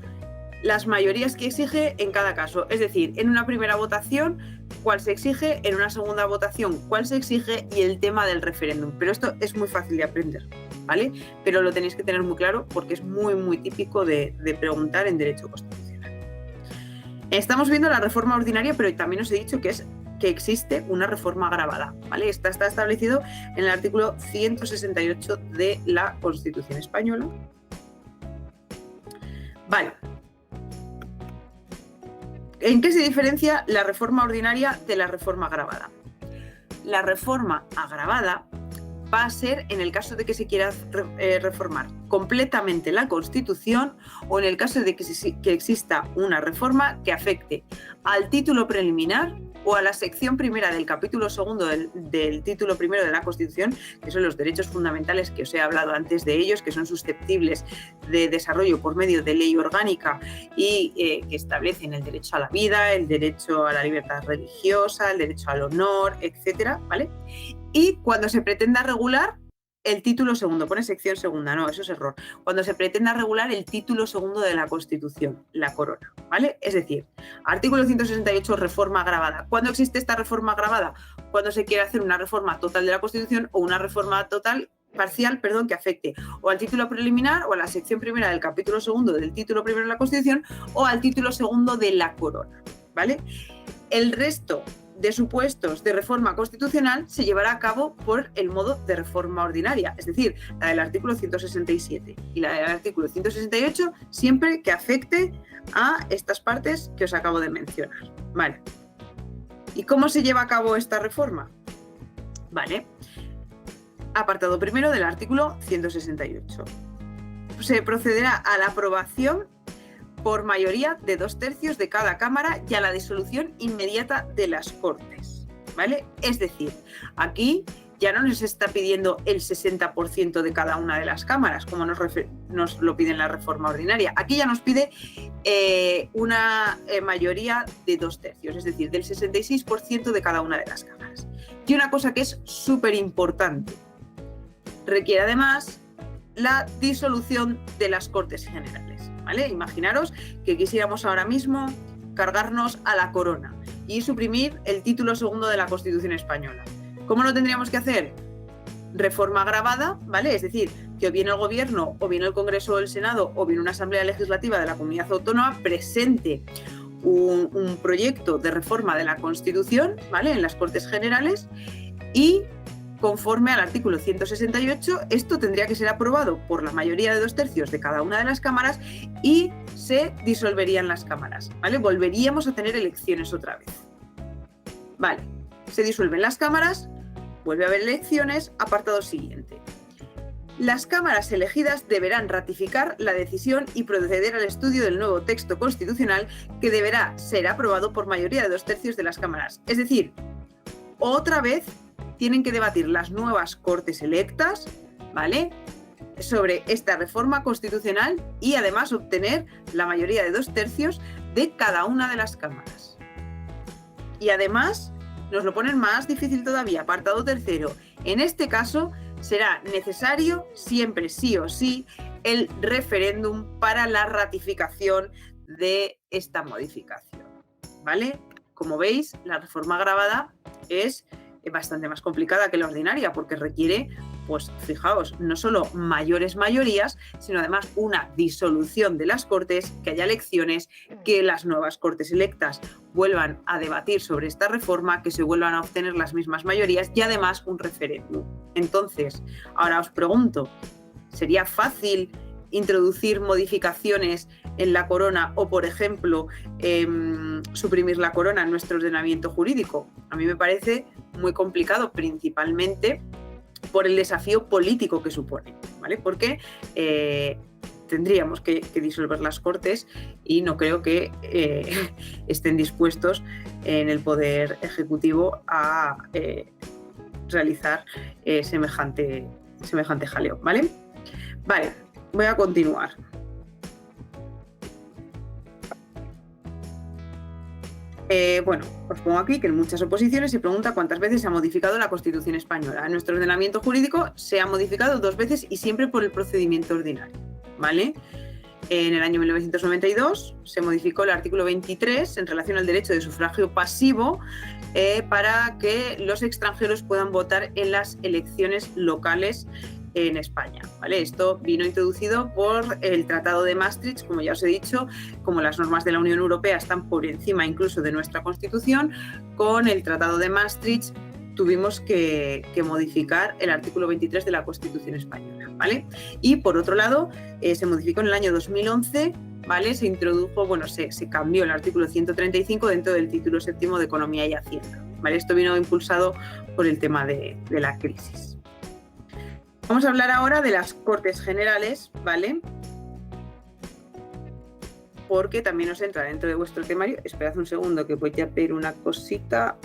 las mayorías que exige en cada caso, es decir, en una primera votación cuál se exige, en una segunda votación cuál se exige y el tema del referéndum. Pero esto es muy fácil de aprender, ¿vale? Pero lo tenéis que tener muy claro porque es muy, muy típico de preguntar en derecho constitucional. Estamos viendo la reforma ordinaria, pero también os he dicho que existe una reforma agravada, ¿vale? Está establecido en el artículo 168 de la Constitución española. Vale. ¿En qué se diferencia la reforma ordinaria de la reforma agravada? La reforma agravada va a ser en el caso de que se quiera reformar completamente la Constitución o en el caso de que exista una reforma que afecte al título preliminar o a la sección primera del capítulo segundo del título primero de la Constitución, que son los derechos fundamentales que os he hablado antes de ellos, que son susceptibles de desarrollo por medio de ley orgánica y que establecen el derecho a la vida, el derecho a la libertad religiosa, el derecho al honor, etcétera, ¿vale? Y cuando se pretenda regular el título segundo, pone sección segunda, no, eso es error. Cuando se pretenda regular el título segundo de la Constitución, la corona, ¿vale? Es decir, artículo 168, reforma agravada. ¿Cuándo existe esta reforma agravada? Cuando se quiere hacer una reforma total de la Constitución o una reforma parcial, que afecte o al título preliminar o a la sección primera del capítulo segundo del título primero de la Constitución o al título segundo de la corona, ¿vale? El resto de supuestos de reforma constitucional se llevará a cabo por el modo de reforma ordinaria, es decir, la del artículo 167 y la del artículo 168, siempre que afecte a estas partes que os acabo de mencionar. Vale. ¿Y cómo se lleva a cabo esta reforma? Vale. Apartado primero del artículo 168. Se procederá a la aprobación por mayoría de 2/3 de cada cámara y a la disolución inmediata de las Cortes, ¿vale? Es decir, aquí ya no nos está pidiendo el 60% de cada una de las cámaras, como nos lo pide en la reforma ordinaria. Aquí ya nos pide una mayoría de 2/3, es decir, del 66% de cada una de las cámaras. Y una cosa que es súper importante, requiere además la disolución de las Cortes Generales, ¿vale? Imaginaros que quisiéramos ahora mismo cargarnos a la corona y suprimir el título segundo de la Constitución española. ¿Cómo lo tendríamos que hacer? Reforma agravada, ¿vale? Es decir, que o bien el Gobierno, o bien el Congreso o el Senado, o bien una Asamblea Legislativa de la Comunidad Autónoma presente un proyecto de reforma de la Constitución, ¿vale? En las Cortes Generales y conforme al artículo 168, esto tendría que ser aprobado por la mayoría de 2/3 de cada una de las cámaras y se disolverían las cámaras, ¿vale? Volveríamos a tener elecciones otra vez. Vale, se disuelven las cámaras, vuelve a haber elecciones, apartado siguiente. Las cámaras elegidas deberán ratificar la decisión y proceder al estudio del nuevo texto constitucional que deberá ser aprobado por mayoría de 2/3 de las cámaras. Es decir, otra vez tienen que debatir las nuevas Cortes electas, ¿vale?, sobre esta reforma constitucional y además obtener la mayoría de 2/3 de cada una de las cámaras. Y además nos lo ponen más difícil todavía, apartado tercero. En este caso será necesario siempre, sí o sí, el referéndum para la ratificación de esta modificación, ¿vale? Como veis, la reforma agravada es bastante más complicada que la ordinaria porque requiere pues fijaos, no solo mayores mayorías, sino además una disolución de las Cortes, que haya elecciones, que las nuevas Cortes electas vuelvan a debatir sobre esta reforma, que se vuelvan a obtener las mismas mayorías y además un referéndum. Entonces, ahora os pregunto, ¿sería fácil introducir modificaciones en la corona o, por ejemplo, suprimir la corona en nuestro ordenamiento jurídico? A mí me parece muy complicado, principalmente por el desafío político que supone, ¿vale? Porque tendríamos que disolver las Cortes y no creo que estén dispuestos en el Poder Ejecutivo a realizar semejante jaleo, ¿vale? Vale, voy a continuar. Bueno, os pongo aquí que en muchas oposiciones se pregunta cuántas veces se ha modificado la Constitución española. En nuestro ordenamiento jurídico se ha modificado 2 veces y siempre por el procedimiento ordinario, ¿vale? En el año 1992 se modificó el artículo 23 en relación al derecho de sufragio pasivo para que los extranjeros puedan votar en las elecciones locales en España, ¿vale? Esto vino introducido por el Tratado de Maastricht, como ya os he dicho, como las normas de la Unión Europea están por encima incluso de nuestra Constitución, con el Tratado de Maastricht tuvimos que modificar el artículo 23 de la Constitución española, ¿vale? Y por otro lado, se modificó en el año 2011, ¿vale? Se introdujo, bueno, se cambió el artículo 135 dentro del título séptimo de Economía y Hacienda, ¿vale? Esto vino impulsado por el tema de la crisis. Vamos a hablar ahora de las Cortes Generales, ¿vale? Porque también os entra dentro de vuestro temario. Esperad un segundo que voy a ver una cosita.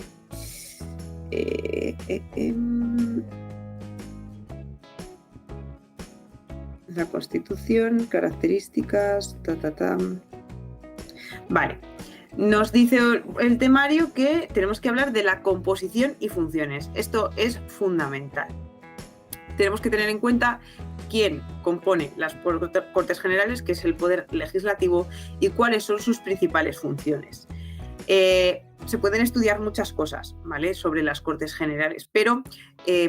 La Constitución, características, Vale. Nos dice el temario que tenemos que hablar de la composición y funciones. Esto es fundamental. Tenemos que tener en cuenta quién compone las Cortes Generales, que es el poder legislativo, y cuáles son sus principales funciones. Se pueden estudiar muchas cosas, ¿vale?, sobre las Cortes Generales, pero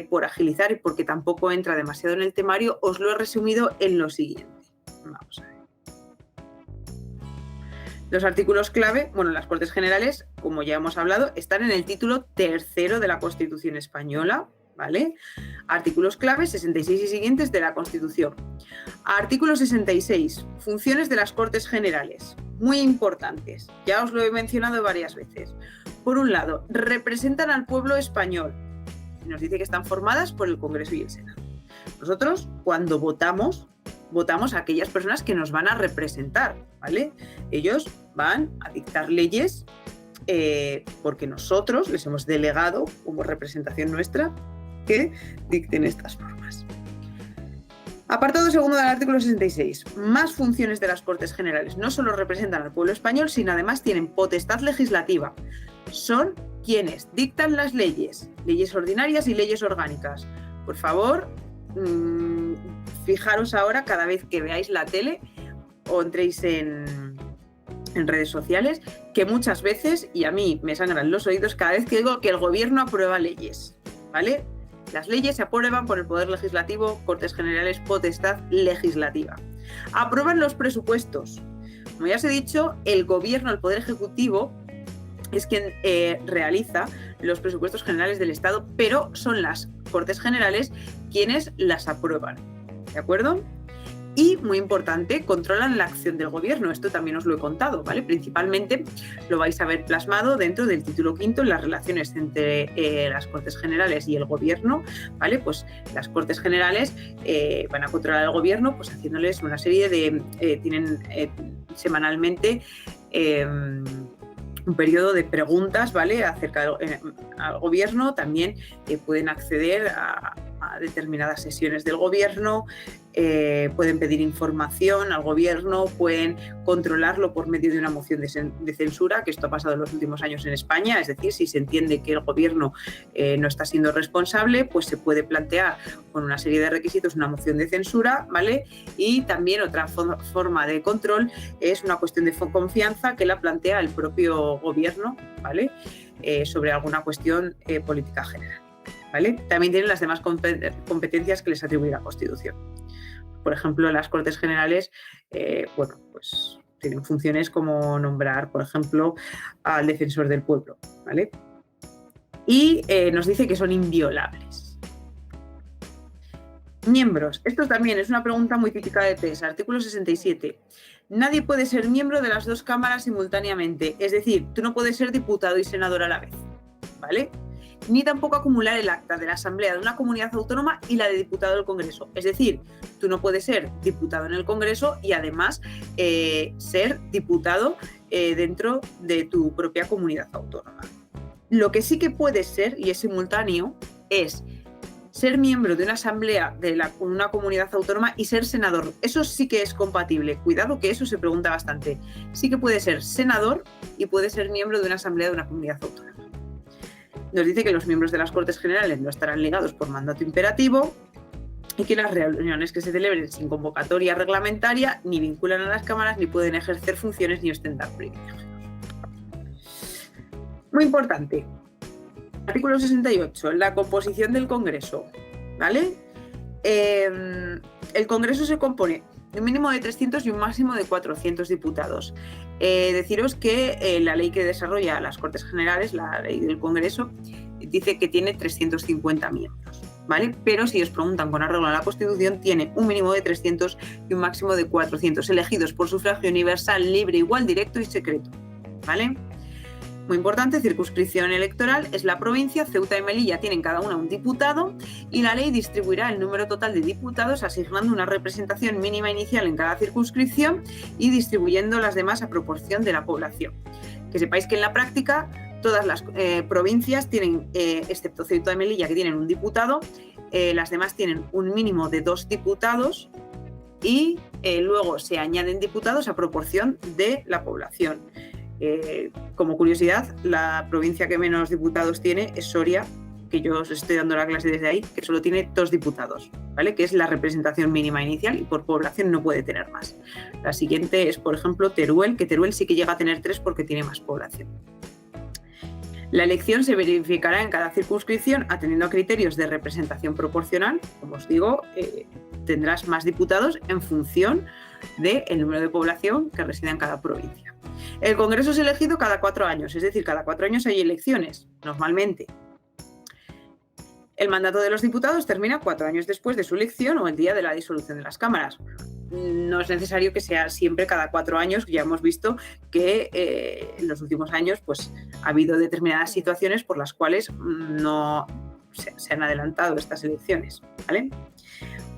por agilizar y porque tampoco entra demasiado en el temario, os lo he resumido en lo siguiente. Vamos a ver. Los artículos clave, bueno, las Cortes Generales, como ya hemos hablado, están en el título 3º de la Constitución española, ¿vale? Artículos clave 66 y siguientes de la Constitución. Artículo 66. Funciones de las Cortes Generales. Muy importantes. Ya os lo he mencionado varias veces. Por un lado, representan al pueblo español. Nos dice que están formadas por el Congreso y el Senado. Nosotros, cuando votamos a aquellas personas que nos van a representar, ¿vale? Ellos van a dictar leyes porque nosotros les hemos delegado como representación nuestra que dicten estas normas. Apartado segundo del artículo 66. Más funciones de las Cortes Generales. No solo representan al pueblo español, sino además tienen potestad legislativa. Son quienes dictan las leyes ordinarias y leyes orgánicas. Por favor, fijaros ahora cada vez que veáis la tele o entréis en redes sociales, que muchas veces, y a mí me sangran los oídos cada vez que digo que el gobierno aprueba leyes, ¿vale? Las leyes se aprueban por el Poder Legislativo, Cortes Generales, potestad legislativa. Aprueban los presupuestos. Como ya os he dicho, el Gobierno, el Poder Ejecutivo, es quien realiza los presupuestos generales del Estado, pero son las Cortes Generales quienes las aprueban, ¿de acuerdo? Y, muy importante, controlan la acción del Gobierno. Esto también os lo he contado, ¿vale? Principalmente lo vais a ver plasmado dentro del título quinto en las relaciones entre las Cortes Generales y el Gobierno, ¿vale? Pues las Cortes Generales van a controlar al Gobierno, pues haciéndoles una serie de... tienen semanalmente un periodo de preguntas, ¿vale?, acerca al Gobierno. También pueden acceder a determinadas sesiones del Gobierno, pueden pedir información al Gobierno, pueden controlarlo por medio de una moción de censura, que esto ha pasado en los últimos años en España. Es decir, si se entiende que el Gobierno no está siendo responsable, pues se puede plantear con una serie de requisitos una moción de censura, ¿vale? Y también otra forma de control es una cuestión de confianza que la plantea el propio Gobierno, ¿vale?, sobre alguna cuestión política general. ¿vale? También tienen las demás competencias que les atribuye la Constitución. Por ejemplo, las Cortes Generales, bueno, pues tienen funciones como nombrar, por ejemplo, al defensor del pueblo, ¿vale? Y nos dice que son inviolables. Miembros. Esto también es una pregunta muy típica de PES. Artículo 67. Nadie puede ser miembro de las dos cámaras simultáneamente. Es decir, tú no puedes ser diputado y senador a la vez, ¿vale? Ni tampoco acumular el acta de la Asamblea de una comunidad autónoma y la de diputado del Congreso. Es decir, tú no puedes ser diputado en el Congreso y además ser diputado dentro de tu propia comunidad autónoma. Lo que sí que puedes ser, y es simultáneo, es ser miembro de una asamblea de una comunidad autónoma y ser senador. Eso sí que es compatible. Cuidado que eso se pregunta bastante. Sí que puede ser senador y puede ser miembro de una asamblea de una comunidad autónoma. Nos dice que los miembros de las Cortes Generales no estarán ligados por mandato imperativo y que las reuniones que se celebren sin convocatoria reglamentaria ni vinculan a las cámaras ni pueden ejercer funciones ni ostentar privilegios. Muy importante. Artículo 68. La composición del Congreso, ¿vale? El Congreso se compone de un mínimo de 300 y un máximo de 400 diputados. Deciros que la ley que desarrolla las Cortes Generales, la ley del Congreso, dice que tiene 350 miembros, ¿vale? Pero si os preguntan con arreglo a la Constitución, tiene un mínimo de 300 y un máximo de 400, elegidos por sufragio universal, libre, igual, directo y secreto, ¿vale? Muy importante, circunscripción electoral, es la provincia, Ceuta y Melilla tienen cada una un diputado y la ley distribuirá el número total de diputados asignando una representación mínima inicial en cada circunscripción y distribuyendo las demás a proporción de la población. Que sepáis que en la práctica todas las provincias tienen, excepto Ceuta y Melilla, que tienen un diputado, las demás tienen un mínimo de 2 diputados y luego se añaden diputados a proporción de la población. Como curiosidad, la provincia que menos diputados tiene es Soria, que yo os estoy dando la clase desde ahí, que solo tiene 2 diputados, ¿vale? Que es la representación mínima inicial y por población no puede tener más. La siguiente es, por ejemplo, Teruel, que Teruel sí que llega a tener 3 porque tiene más población. La elección se verificará en cada circunscripción atendiendo a criterios de representación proporcional. Como os digo, tendrás más diputados en función del número de población que reside en cada provincia. El Congreso es elegido cada 4 años, es decir, cada 4 años hay elecciones, normalmente. El mandato de los diputados termina 4 años después de su elección o el día de la disolución de las cámaras. No es necesario que sea siempre cada 4 años, ya hemos visto que en los últimos años pues, ha habido determinadas situaciones por las cuales no se han adelantado estas elecciones, ¿vale?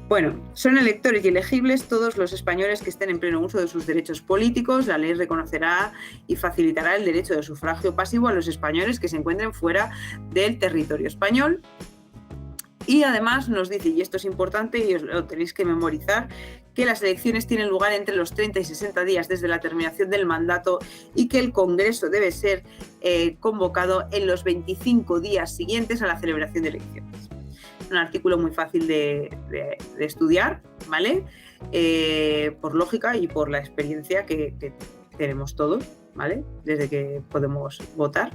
Bueno, son electores y elegibles todos los españoles que estén en pleno uso de sus derechos políticos. La ley reconocerá y facilitará el derecho de sufragio pasivo a los españoles que se encuentren fuera del territorio español. Y además nos dice, y esto es importante y os lo tenéis que memorizar, que las elecciones tienen lugar entre los 30 y 60 días desde la terminación del mandato y que el Congreso debe ser convocado en los 25 días siguientes a la celebración de elecciones. Un artículo muy fácil de estudiar, ¿vale? Por lógica y por la experiencia que tenemos todos, ¿vale? Desde que podemos votar.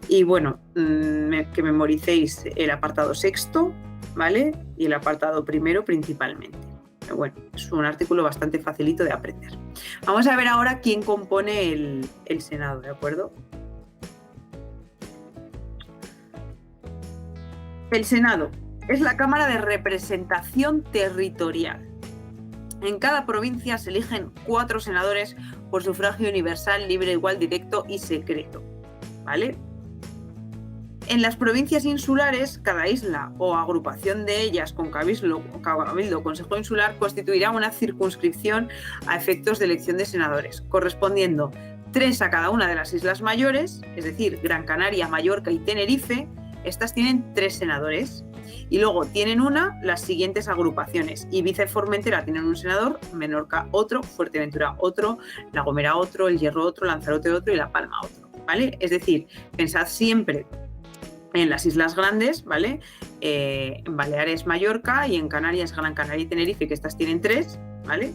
Y bueno, que memoricéis el apartado 6º, ¿vale? Y el apartado 1º principalmente. Pero bueno, es un artículo bastante facilito de aprender. Vamos a ver ahora quién compone el Senado, ¿de acuerdo? El Senado es la Cámara de Representación Territorial. En cada provincia se eligen 4 senadores por sufragio universal, libre, igual, directo y secreto, ¿vale? En las provincias insulares, cada isla o agrupación de ellas con cabildo o consejo insular constituirá una circunscripción a efectos de elección de senadores, correspondiendo 3 a cada una de las islas mayores, es decir, Gran Canaria, Mallorca y Tenerife. Estas tienen 3 senadores. Y luego tienen las siguientes agrupaciones. Ibiza y Formentera tienen un senador, Menorca otro, Fuerteventura otro, La Gomera otro, El Hierro otro, Lanzarote otro y La Palma otro, ¿vale? Es decir, pensad siempre en las islas grandes, ¿vale? En Baleares, Mallorca y en Canarias, Gran Canaria y Tenerife, que estas tienen 3, ¿vale?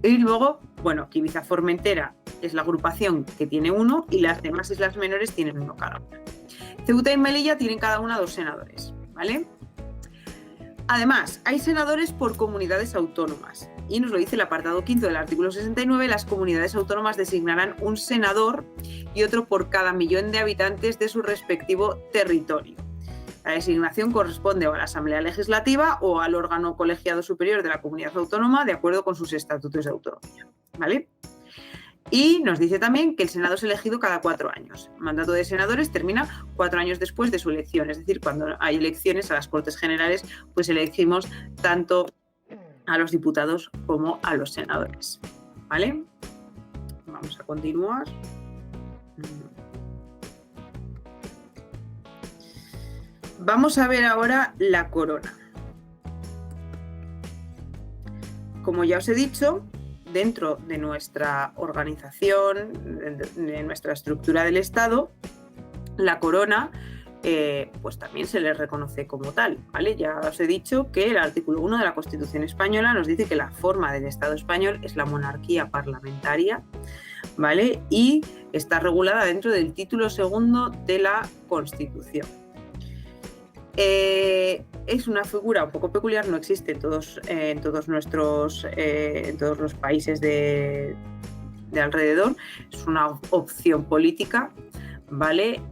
Y luego, bueno, que Ibiza Formentera es la agrupación que tiene 1 y las demás islas menores tienen 1 cada una. Ceuta y Melilla tienen cada una 2 senadores. ¿vale? Además, hay senadores por comunidades autónomas y nos lo dice el apartado 5 del artículo 69, las comunidades autónomas designarán un senador y otro por cada millón de habitantes de su respectivo territorio. La designación corresponde o a la Asamblea Legislativa o al órgano colegiado superior de la comunidad autónoma de acuerdo con sus estatutos de autonomía, ¿vale? Y nos dice también que el Senado es elegido cada 4 años. El mandato de senadores termina 4 años después de su elección, es decir, cuando hay elecciones a las Cortes Generales, pues elegimos tanto a los diputados como a los senadores, ¿vale? Vamos a continuar. Vamos a ver ahora la corona. Como ya os he dicho, dentro de nuestra organización, de nuestra estructura del Estado, la corona pues también se le reconoce como tal, ¿vale? Ya os he dicho que el artículo 1 de la Constitución española nos dice que la forma del Estado español es la monarquía parlamentaria, ¿vale? Y está regulada dentro del título segundo de la Constitución. Es una figura un poco peculiar, no existe en todos los países de alrededor, es una opción política, ¿vale?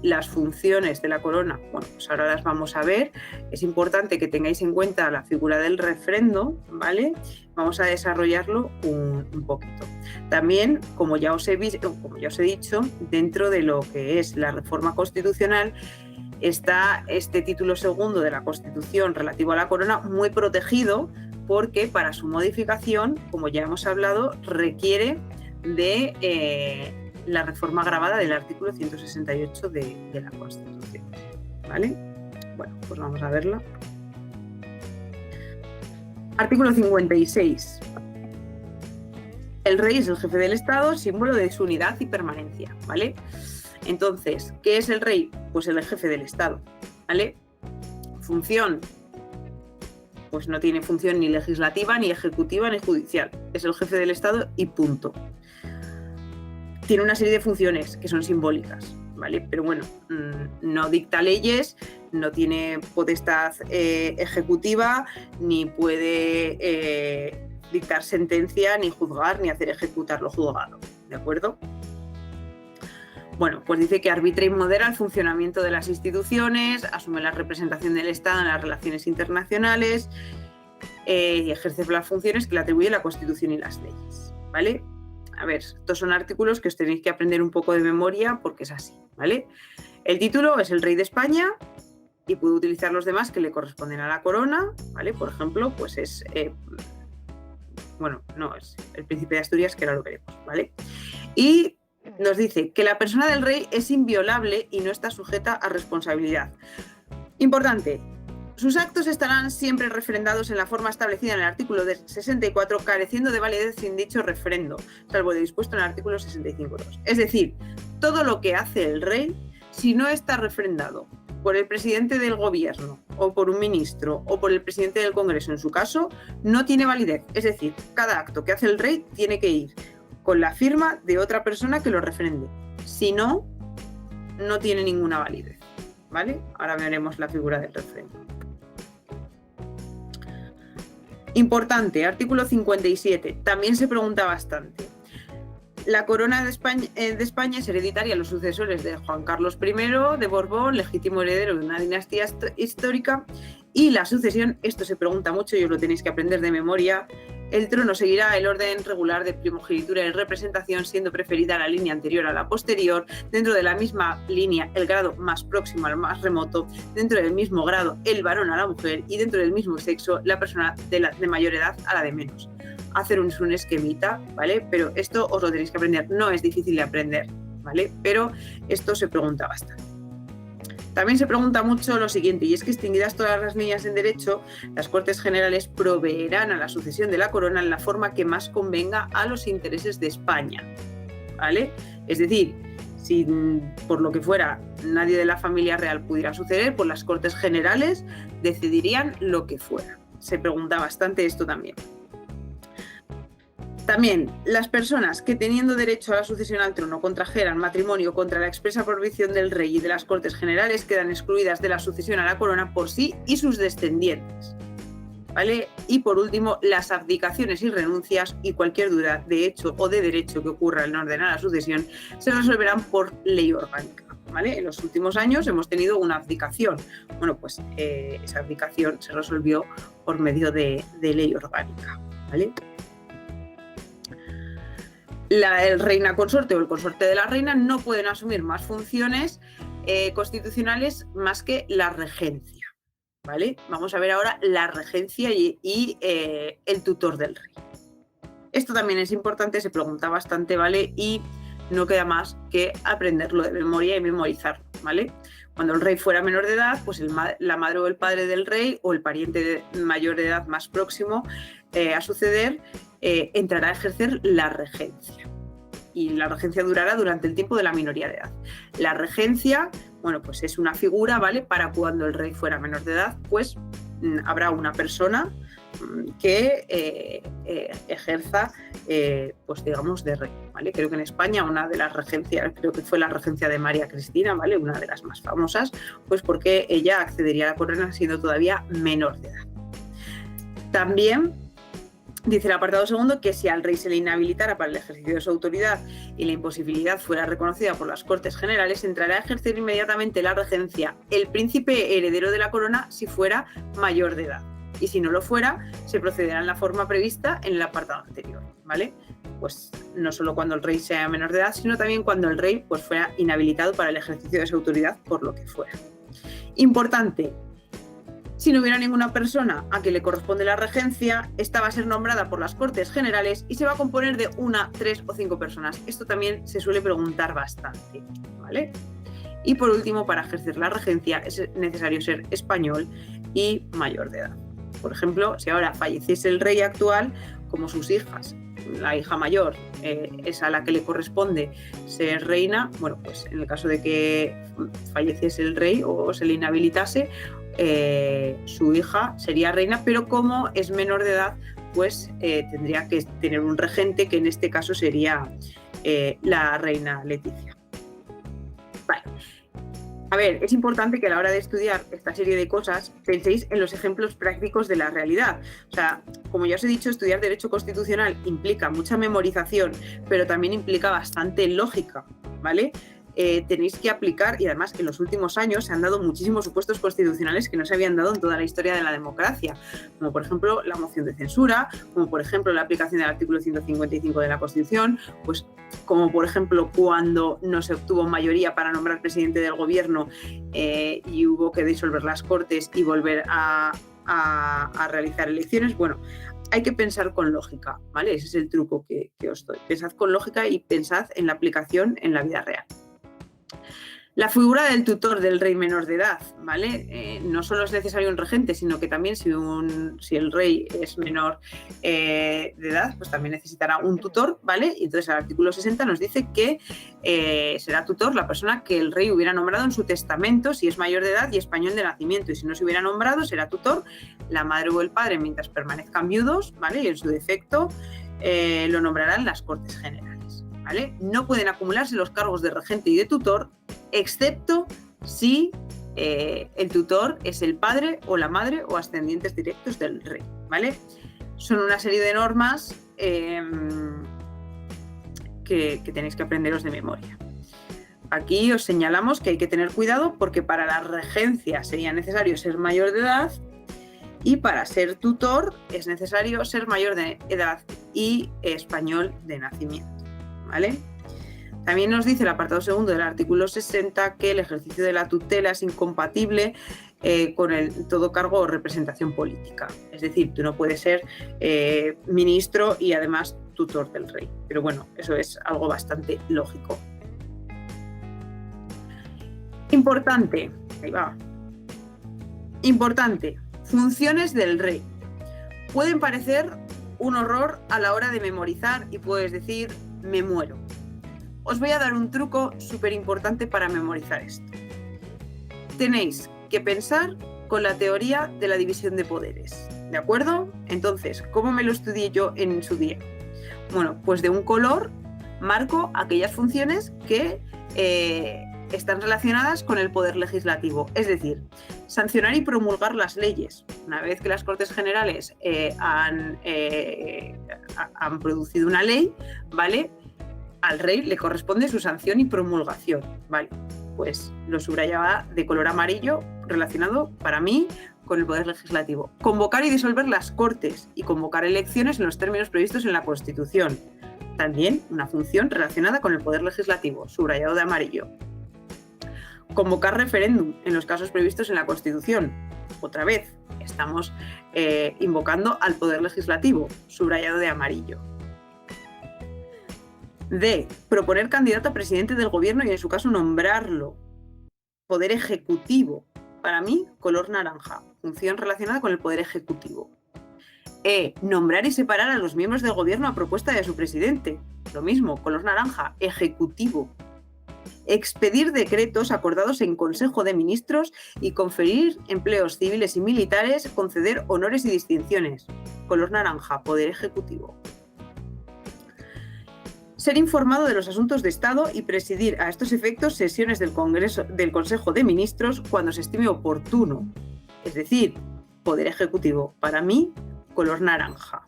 Las funciones de la corona, bueno, pues ahora las vamos a ver. Es importante que tengáis en cuenta la figura del refrendo, ¿vale? Vamos a desarrollarlo un poquito. También, como ya os he dicho, dentro de lo que es la reforma constitucional, está este título segundo de la Constitución relativo a la corona muy protegido porque para su modificación, como ya hemos hablado, requiere de la reforma agravada del artículo 168 de la Constitución, ¿vale? Bueno, pues vamos a verla. Artículo 56. El rey es el jefe del Estado, símbolo de su unidad y permanencia, ¿vale? Entonces, ¿qué es el rey? Pues el jefe del Estado, ¿vale? Función, pues no tiene función ni legislativa, ni ejecutiva, ni judicial. Es el jefe del Estado y punto. Tiene una serie de funciones que son simbólicas, ¿vale? Pero bueno, no dicta leyes, no tiene potestad ejecutiva, ni puede dictar sentencia, ni juzgar, ni hacer ejecutar lo juzgado, ¿de acuerdo? Bueno, pues dice que arbitra y modera el funcionamiento de las instituciones, asume la representación del Estado en las relaciones internacionales y ejerce las funciones que le atribuye la Constitución y las leyes, ¿vale? A ver, estos son artículos que os tenéis que aprender un poco de memoria porque es así, ¿vale? El título es el rey de España y puede utilizar los demás que le corresponden a la corona, ¿vale? Por ejemplo, pues es... bueno, no, es el príncipe de Asturias, que ahora lo veremos, ¿vale? Y nos dice que la persona del rey es inviolable y no está sujeta a responsabilidad. Importante, sus actos estarán siempre refrendados en la forma establecida en el artículo 64, careciendo de validez sin dicho refrendo, salvo lo dispuesto en el artículo 65.2. Es decir, todo lo que hace el rey, si no está refrendado por el presidente del gobierno o por un ministro o por el presidente del Congreso en su caso, no tiene validez. Es decir, cada acto que hace el rey tiene que ir con la firma de otra persona que lo refrende. Si no, no tiene ninguna validez, ¿vale? Ahora veremos la figura del refrendo. Importante, artículo 57, también se pregunta bastante. La corona de España es hereditaria a los sucesores de Juan Carlos I de Borbón, legítimo heredero de una dinastía histórica, y la sucesión, esto se pregunta mucho y os lo tenéis que aprender de memoria. El trono seguirá el orden regular de primogenitura y representación, siendo preferida la línea anterior a la posterior, dentro de la misma línea el grado más próximo al más remoto, dentro del mismo grado el varón a la mujer y dentro del mismo sexo la persona de mayor edad a la de menos. Hacer un esquemita, ¿vale? Pero esto os lo tenéis que aprender, no es difícil de aprender, ¿vale? Pero esto se pregunta bastante. También se pregunta mucho lo siguiente, y es que extinguidas todas las líneas en derecho, las Cortes Generales proveerán a la sucesión de la corona en la forma que más convenga a los intereses de España, ¿vale? Es decir, si por lo que fuera nadie de la familia real pudiera suceder, pues las Cortes Generales decidirían lo que fuera. Se pregunta bastante esto también. También, las personas que teniendo derecho a la sucesión al trono contrajeran matrimonio contra la expresa prohibición del rey y de las Cortes Generales quedan excluidas de la sucesión a la corona por sí y sus descendientes. ¿Vale? Y por último, las abdicaciones y renuncias y cualquier duda de hecho o de derecho que ocurra en orden a la sucesión se resolverán por ley orgánica. ¿Vale? En los últimos años hemos tenido una abdicación. Bueno, pues esa abdicación se resolvió por medio de ley orgánica. ¿Vale? El reina consorte o el consorte de la reina no pueden asumir más funciones constitucionales más que la regencia. ¿Vale? Vamos a ver ahora la regencia y el tutor del rey. Esto también es importante, se pregunta bastante, ¿vale? Y no queda más que aprenderlo de memoria y memorizarlo, ¿vale? Cuando el rey fuera menor de edad, pues la madre o el padre del rey o el pariente mayor de edad más próximo a suceder entrará a ejercer la regencia. Y la regencia durará durante el tiempo de la minoría de edad. La regencia, bueno, pues es una figura, ¿vale? Para cuando el rey fuera menor de edad, pues habrá una persona que ejerza, pues digamos, de rey, ¿vale? Creo que en España una de las regencias, creo que fue la regencia de María Cristina, ¿vale? Una de las más famosas, pues porque ella accedería a la corona siendo todavía menor de edad. También dice el apartado segundo que si al rey se le inhabilitara para el ejercicio de su autoridad y la imposibilidad fuera reconocida por las Cortes Generales, entrará a ejercer inmediatamente la regencia el príncipe heredero de la corona si fuera mayor de edad. Y si no lo fuera, se procederá en la forma prevista en el apartado anterior, ¿vale? Pues no solo cuando el rey sea menor de edad, sino también cuando el rey pues, fuera inhabilitado para el ejercicio de su autoridad por lo que fuera. Importante. Si no hubiera ninguna persona a quien le corresponde la regencia, esta va a ser nombrada por las Cortes Generales y se va a componer de 1, 3 o 5 personas. Esto también se suele preguntar bastante, ¿vale? Y por último, para ejercer la regencia es necesario ser español y mayor de edad. Por ejemplo, si ahora falleciese el rey actual, como sus hijas, la hija mayor es a la que le corresponde ser reina, bueno, pues en el caso de que falleciese el rey o se le inhabilitase, su hija sería reina, pero como es menor de edad, pues tendría que tener un regente, que en este caso sería la reina Leticia. Vale. A ver, es importante que a la hora de estudiar esta serie de cosas penséis en los ejemplos prácticos de la realidad. O sea, como ya os he dicho, estudiar Derecho Constitucional implica mucha memorización, pero también implica bastante lógica, ¿vale? Tenéis que aplicar, y además en los últimos años se han dado muchísimos supuestos constitucionales que no se habían dado en toda la historia de la democracia, como por ejemplo la moción de censura, como por ejemplo la aplicación del artículo 155 de la Constitución, pues como por ejemplo cuando no se obtuvo mayoría para nombrar presidente del gobierno y hubo que disolver las Cortes y volver a realizar elecciones. Bueno, hay que pensar con lógica, ¿vale? Ese es el truco que os doy. Pensad con lógica y pensad en la aplicación en la vida real. La figura del tutor del rey menor de edad, ¿vale? No solo es necesario un regente, sino que también si el rey es menor de edad, pues también necesitará un tutor, ¿vale? Y entonces el artículo 60 nos dice que será tutor la persona que el rey hubiera nombrado en su testamento si es mayor de edad y español de nacimiento. Y si no se hubiera nombrado, será tutor la madre o el padre mientras permanezcan viudos, ¿vale? Y en su defecto lo nombrarán las Cortes Generales, ¿vale? No pueden acumularse los cargos de regente y de tutor, excepto si el tutor es el padre o la madre o ascendientes directos del rey, ¿vale? Son una serie de normas que tenéis que aprenderos de memoria. Aquí os señalamos que hay que tener cuidado porque para la regencia sería necesario ser mayor de edad y para ser tutor es necesario ser mayor de edad y español de nacimiento, ¿vale? También nos dice el apartado segundo del artículo 60 que el ejercicio de la tutela es incompatible con todo cargo o representación política. Es decir, tú no puedes ser ministro y además tutor del rey. Pero bueno, eso es algo bastante lógico. Importante, ahí va. Importante, funciones del rey. Pueden parecer un horror a la hora de memorizar y puedes decir, me muero. Os voy a dar un truco súper importante para memorizar esto. Tenéis que pensar con la teoría de la división de poderes, ¿de acuerdo? Entonces, ¿cómo me lo estudié yo en su día? Bueno, pues de un color marco aquellas funciones que están relacionadas con el poder legislativo, es decir, sancionar y promulgar las leyes. Una vez que las Cortes Generales han producido una ley, ¿vale?, al rey le corresponde su sanción y promulgación, ¿vale? Pues lo subrayaba de color amarillo relacionado, para mí, con el poder legislativo. Convocar y disolver las Cortes y convocar elecciones en los términos previstos en la Constitución. También una función relacionada con el poder legislativo, subrayado de amarillo. Convocar referéndum en los casos previstos en la Constitución. Otra vez, estamos invocando al poder legislativo, subrayado de amarillo. D. Proponer candidato a presidente del gobierno y en su caso nombrarlo. Poder ejecutivo. Para mí, color naranja. Función relacionada con el poder ejecutivo. E. Nombrar y separar a los miembros del gobierno a propuesta de su presidente. Lo mismo, color naranja, ejecutivo. Expedir decretos acordados en Consejo de Ministros y conferir empleos civiles y militares, conceder honores y distinciones. Color naranja, poder ejecutivo. Ser informado de los asuntos de Estado y presidir a estos efectos sesiones del Consejo de Ministros cuando se estime oportuno. Es decir, poder ejecutivo. Para mí, color naranja.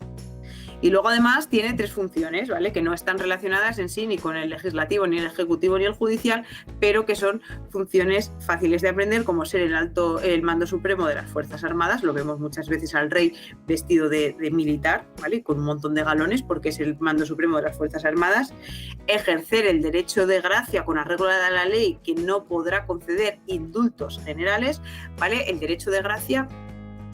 Y luego además tiene 3 funciones, ¿vale?, que no están relacionadas en sí ni con el legislativo, ni el ejecutivo, ni el judicial, pero que son funciones fáciles de aprender, como ser el mando supremo de las Fuerzas Armadas. Lo vemos muchas veces al rey vestido de militar, ¿vale?, con un montón de galones, porque es el mando supremo de las Fuerzas Armadas. Ejercer el derecho de gracia con arreglo a la ley, que no podrá conceder indultos generales, ¿vale? El derecho de gracia,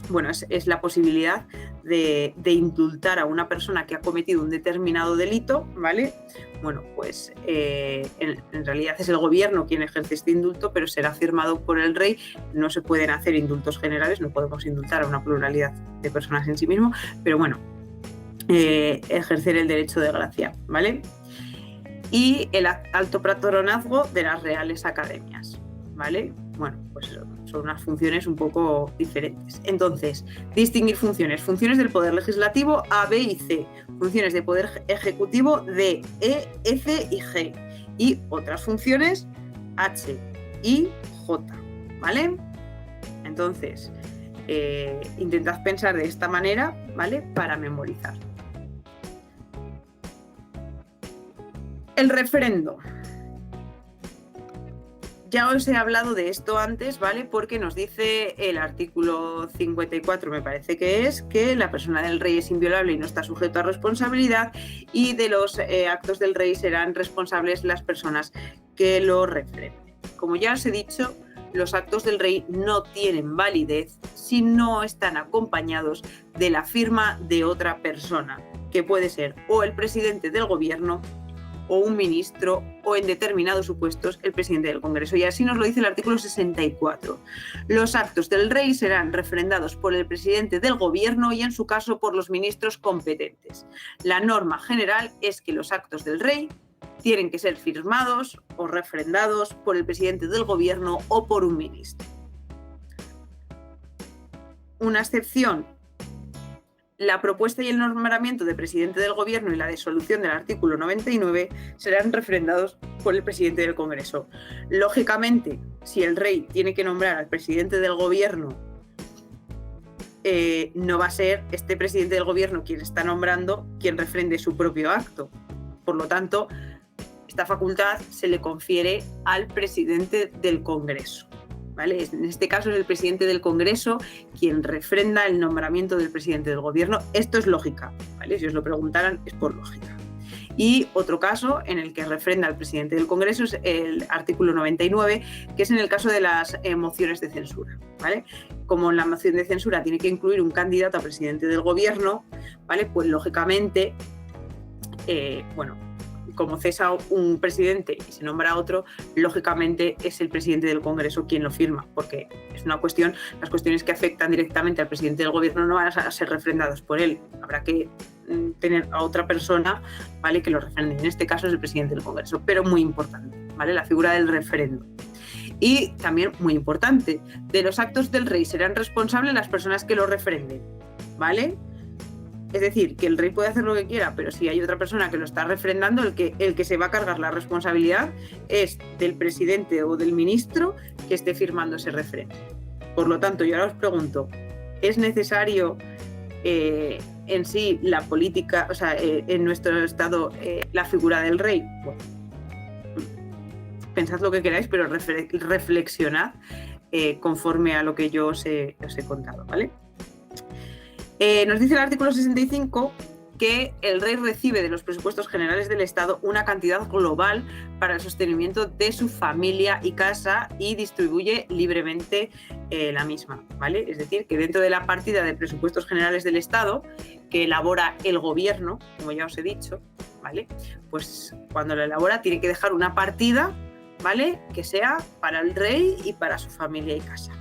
bueno, es la posibilidad de indultar a una persona que ha cometido un determinado delito, ¿vale? Bueno, pues en realidad es el gobierno quien ejerce este indulto, pero será firmado por el rey. No se pueden hacer indultos generales, no podemos indultar a una pluralidad de personas en sí mismo, pero bueno, ejercer el derecho de gracia, ¿vale? Y el alto patronazgo de las reales academias, ¿vale? Bueno, pues son unas funciones un poco diferentes. Entonces, distinguir funciones. Funciones del poder legislativo A, B y C. Funciones de poder ejecutivo D, E, F y G. Y otras funciones H, I, J. ¿Vale? Entonces, intentad pensar de esta manera, ¿vale?, para memorizar. El referendo. Ya os he hablado de esto antes, ¿vale? Porque nos dice el artículo 54, me parece que es, que la persona del rey es inviolable y no está sujeto a responsabilidad, y de los actos del rey serán responsables las personas que lo refrenden. Como ya os he dicho, los actos del rey no tienen validez si no están acompañados de la firma de otra persona, que puede ser o el presidente del gobierno, o un ministro, o en determinados supuestos el presidente del Congreso. Y así nos lo dice el artículo 64. Los actos del rey serán refrendados por el presidente del gobierno y en su caso por los ministros competentes. La norma general es que los actos del rey tienen que ser firmados o refrendados por el presidente del gobierno o por un ministro. Una excepción: la propuesta y el nombramiento de presidente del gobierno y la disolución del artículo 99 serán refrendados por el presidente del Congreso. Lógicamente, si el rey tiene que nombrar al presidente del gobierno, no va a ser este presidente del gobierno quien está nombrando quien refrende su propio acto. Por lo tanto, esta facultad se le confiere al presidente del Congreso, ¿vale? En este caso es el presidente del Congreso quien refrenda el nombramiento del presidente del gobierno. Esto es lógica, ¿vale? Si os lo preguntaran, es por lógica. Y otro caso en el que refrenda al presidente del Congreso es el artículo 99, que es en el caso de las mociones de censura, ¿vale? Como la moción de censura tiene que incluir un candidato a presidente del gobierno, ¿vale?, pues lógicamente, como cesa un presidente y se nombra otro, lógicamente es el presidente del Congreso quien lo firma, porque es una cuestión, las cuestiones que afectan directamente al presidente del gobierno no van a ser refrendadas por él. Habrá que tener a otra persona, ¿vale?, que lo refrende. En este caso es el presidente del Congreso, pero muy importante, ¿vale?, la figura del referendo. Y también muy importante, de los actos del rey serán responsables las personas que lo refrenden, ¿vale? Es decir, que el rey puede hacer lo que quiera, pero si hay otra persona que lo está refrendando, el que se va a cargar la responsabilidad es del presidente o del ministro que esté firmando ese refrendo. Por lo tanto, yo ahora os pregunto, ¿es necesario en sí la política, o sea, en nuestro estado la figura del rey? Bueno, pensad lo que queráis, pero reflexionad conforme a lo que yo os he contado, ¿vale? Nos dice el artículo 65 que el rey recibe de los presupuestos generales del Estado una cantidad global para el sostenimiento de su familia y casa y distribuye libremente la misma, ¿vale? Es decir, que dentro de la partida de presupuestos generales del Estado que elabora el gobierno, como ya os he dicho, ¿vale? Pues cuando la elabora tiene que dejar una partida, ¿vale? Que sea para el rey y para su familia y casa.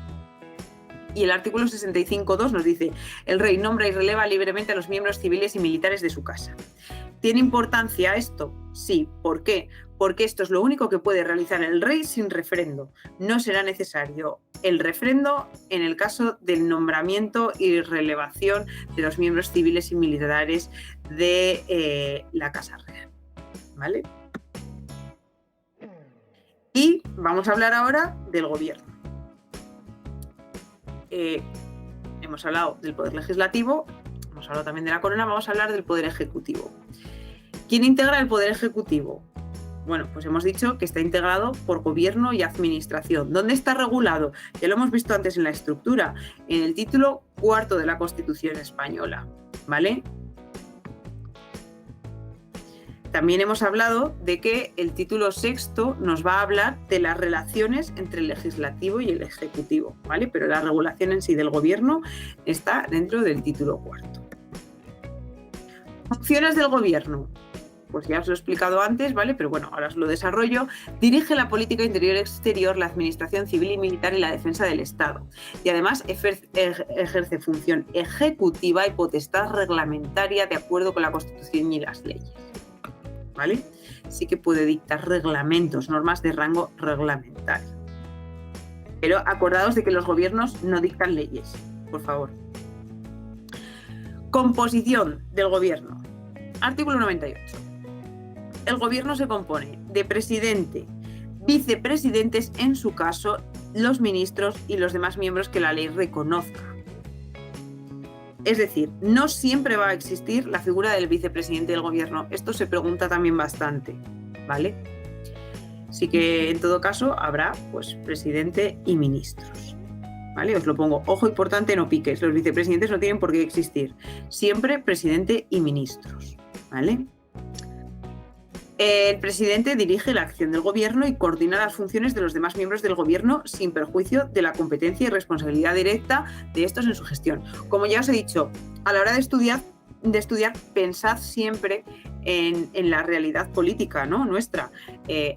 Y el artículo 65.2 nos dice: el rey nombra y releva libremente a los miembros civiles y militares de su casa. ¿Tiene importancia esto? Sí. ¿Por qué? Porque esto es lo único que puede realizar el rey sin refrendo. No será necesario el refrendo en el caso del nombramiento y relevación de los miembros civiles y militares de la Casa Real, ¿vale? Y vamos a hablar ahora del gobierno. Hemos hablado del poder legislativo, hemos hablado también de la corona, vamos a hablar del poder ejecutivo. ¿Quién integra el poder ejecutivo? Bueno, pues hemos dicho que está integrado por gobierno y administración. ¿Dónde está regulado? Ya lo hemos visto antes en la estructura, en el título 4 de la Constitución española, ¿vale? También hemos hablado de que el título 6 nos va a hablar de las relaciones entre el legislativo y el ejecutivo, ¿vale? Pero la regulación en sí del gobierno está dentro del título 4. Funciones del gobierno. Pues ya os lo he explicado antes, ¿vale? Pero bueno, ahora os lo desarrollo. Dirige la política interior y exterior, la administración civil y militar y la defensa del Estado. Y además ejerce función ejecutiva y potestad reglamentaria de acuerdo con la Constitución y las leyes, ¿vale? Sí que puede dictar reglamentos, normas de rango reglamentario. Pero acordaos de que los gobiernos no dictan leyes, por favor. Composición del gobierno. Artículo 98. El gobierno se compone de presidente, vicepresidentes, en su caso, los ministros y los demás miembros que la ley reconozca. Es decir, no siempre va a existir la figura del vicepresidente del gobierno. Esto se pregunta también bastante, ¿vale? Así que, en todo caso, habrá, pues, presidente y ministros, ¿vale? Os lo pongo. Ojo importante, no piques. Los vicepresidentes no tienen por qué existir. Siempre presidente y ministros, ¿vale? El presidente dirige la acción del gobierno y coordina las funciones de los demás miembros del gobierno sin perjuicio de la competencia y responsabilidad directa de estos en su gestión. Como ya os he dicho, a la hora de estudiar pensad siempre en la realidad política, ¿no? Nuestra.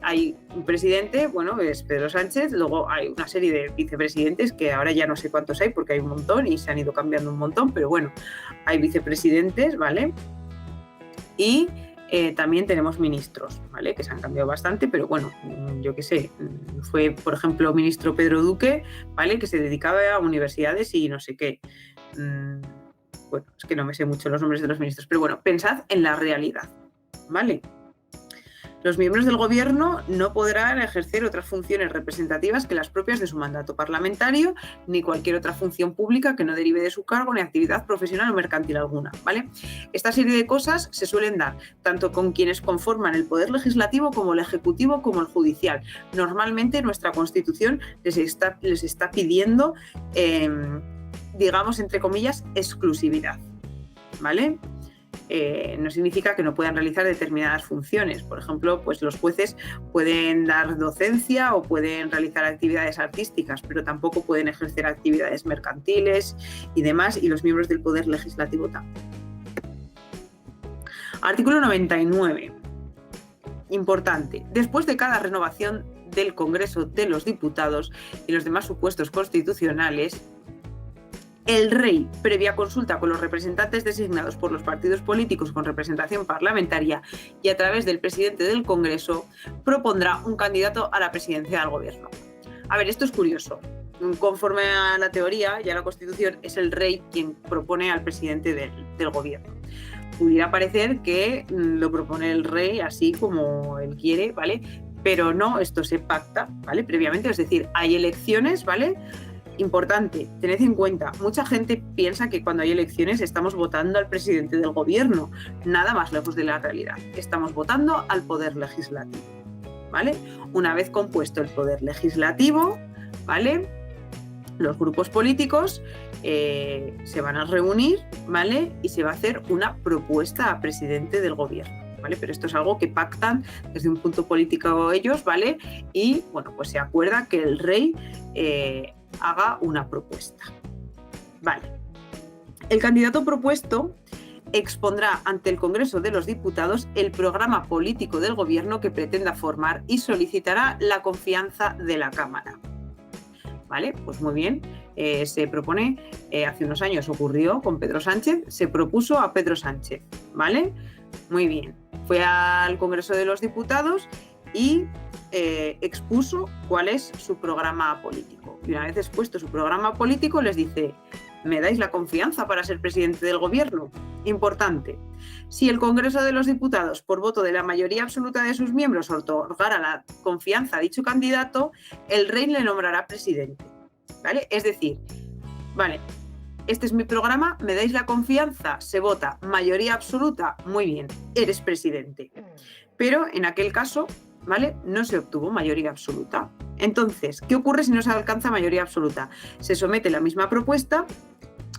Hay un presidente, bueno, es Pedro Sánchez, luego hay una serie de vicepresidentes que ahora ya no sé cuántos hay porque hay un montón y se han ido cambiando un montón, pero bueno, hay vicepresidentes, ¿vale? Y también tenemos ministros, ¿vale? Que se han cambiado bastante, pero bueno, yo qué sé, fue, por ejemplo, ministro Pedro Duque, ¿vale? Que se dedicaba a universidades y no sé qué. Bueno, es que no me sé mucho los nombres de los ministros, pero bueno, pensad en la realidad, ¿vale? Los miembros del gobierno no podrán ejercer otras funciones representativas que las propias de su mandato parlamentario, ni cualquier otra función pública que no derive de su cargo ni actividad profesional o mercantil alguna, ¿vale? Esta serie de cosas se suelen dar tanto con quienes conforman el poder legislativo como el ejecutivo como el judicial. Normalmente nuestra Constitución les está pidiendo, digamos, entre comillas, exclusividad, ¿vale? No significa que no puedan realizar determinadas funciones. Por ejemplo, pues los jueces pueden dar docencia o pueden realizar actividades artísticas, pero tampoco pueden ejercer actividades mercantiles y demás, y los miembros del Poder Legislativo tampoco. Artículo 99. Importante. Después de cada renovación del Congreso de los Diputados y los demás supuestos constitucionales, el rey, previa consulta con los representantes designados por los partidos políticos con representación parlamentaria y a través del presidente del Congreso, propondrá un candidato a la presidencia del gobierno. A ver, esto es curioso. Conforme a la teoría y a la Constitución, es el rey quien propone al presidente del gobierno. pudiera parecer que lo propone el rey así como él quiere, ¿vale? Pero no, esto se pacta, ¿vale? Previamente, es decir, hay elecciones, ¿vale? Importante, tened en cuenta, mucha gente piensa que cuando hay elecciones estamos votando al presidente del gobierno, nada más lejos de la realidad. Estamos votando al poder legislativo, ¿vale? Una vez compuesto el poder legislativo, ¿vale? Los grupos políticos se van a reunir, ¿vale? Y se va a hacer una propuesta a presidente del gobierno, ¿vale? Pero esto es algo que pactan desde un punto político ellos, ¿vale? Y, bueno, pues se acuerda que el rey haga una propuesta, ¿vale? El candidato propuesto expondrá ante el Congreso de los Diputados el programa político del gobierno que pretenda formar y solicitará la confianza de la Cámara. ¿Vale? Pues muy bien, se propone, hace unos años ocurrió con Pedro Sánchez, se propuso a Pedro Sánchez, ¿vale? Muy bien, fue al Congreso de los Diputados y expuso cuál es su programa político. Y una vez expuesto su programa político les dice, ¿me dais la confianza para ser presidente del gobierno? Importante. Si el Congreso de los Diputados, por voto de la mayoría absoluta de sus miembros, otorgara la confianza a dicho candidato, el rey le nombrará presidente, ¿vale? Es decir, vale, este es mi programa, me dais la confianza, se vota mayoría absoluta, muy bien, eres presidente. Pero en aquel caso, ¿vale? No se obtuvo mayoría absoluta. Entonces, ¿qué ocurre si no se alcanza mayoría absoluta? Se somete la misma propuesta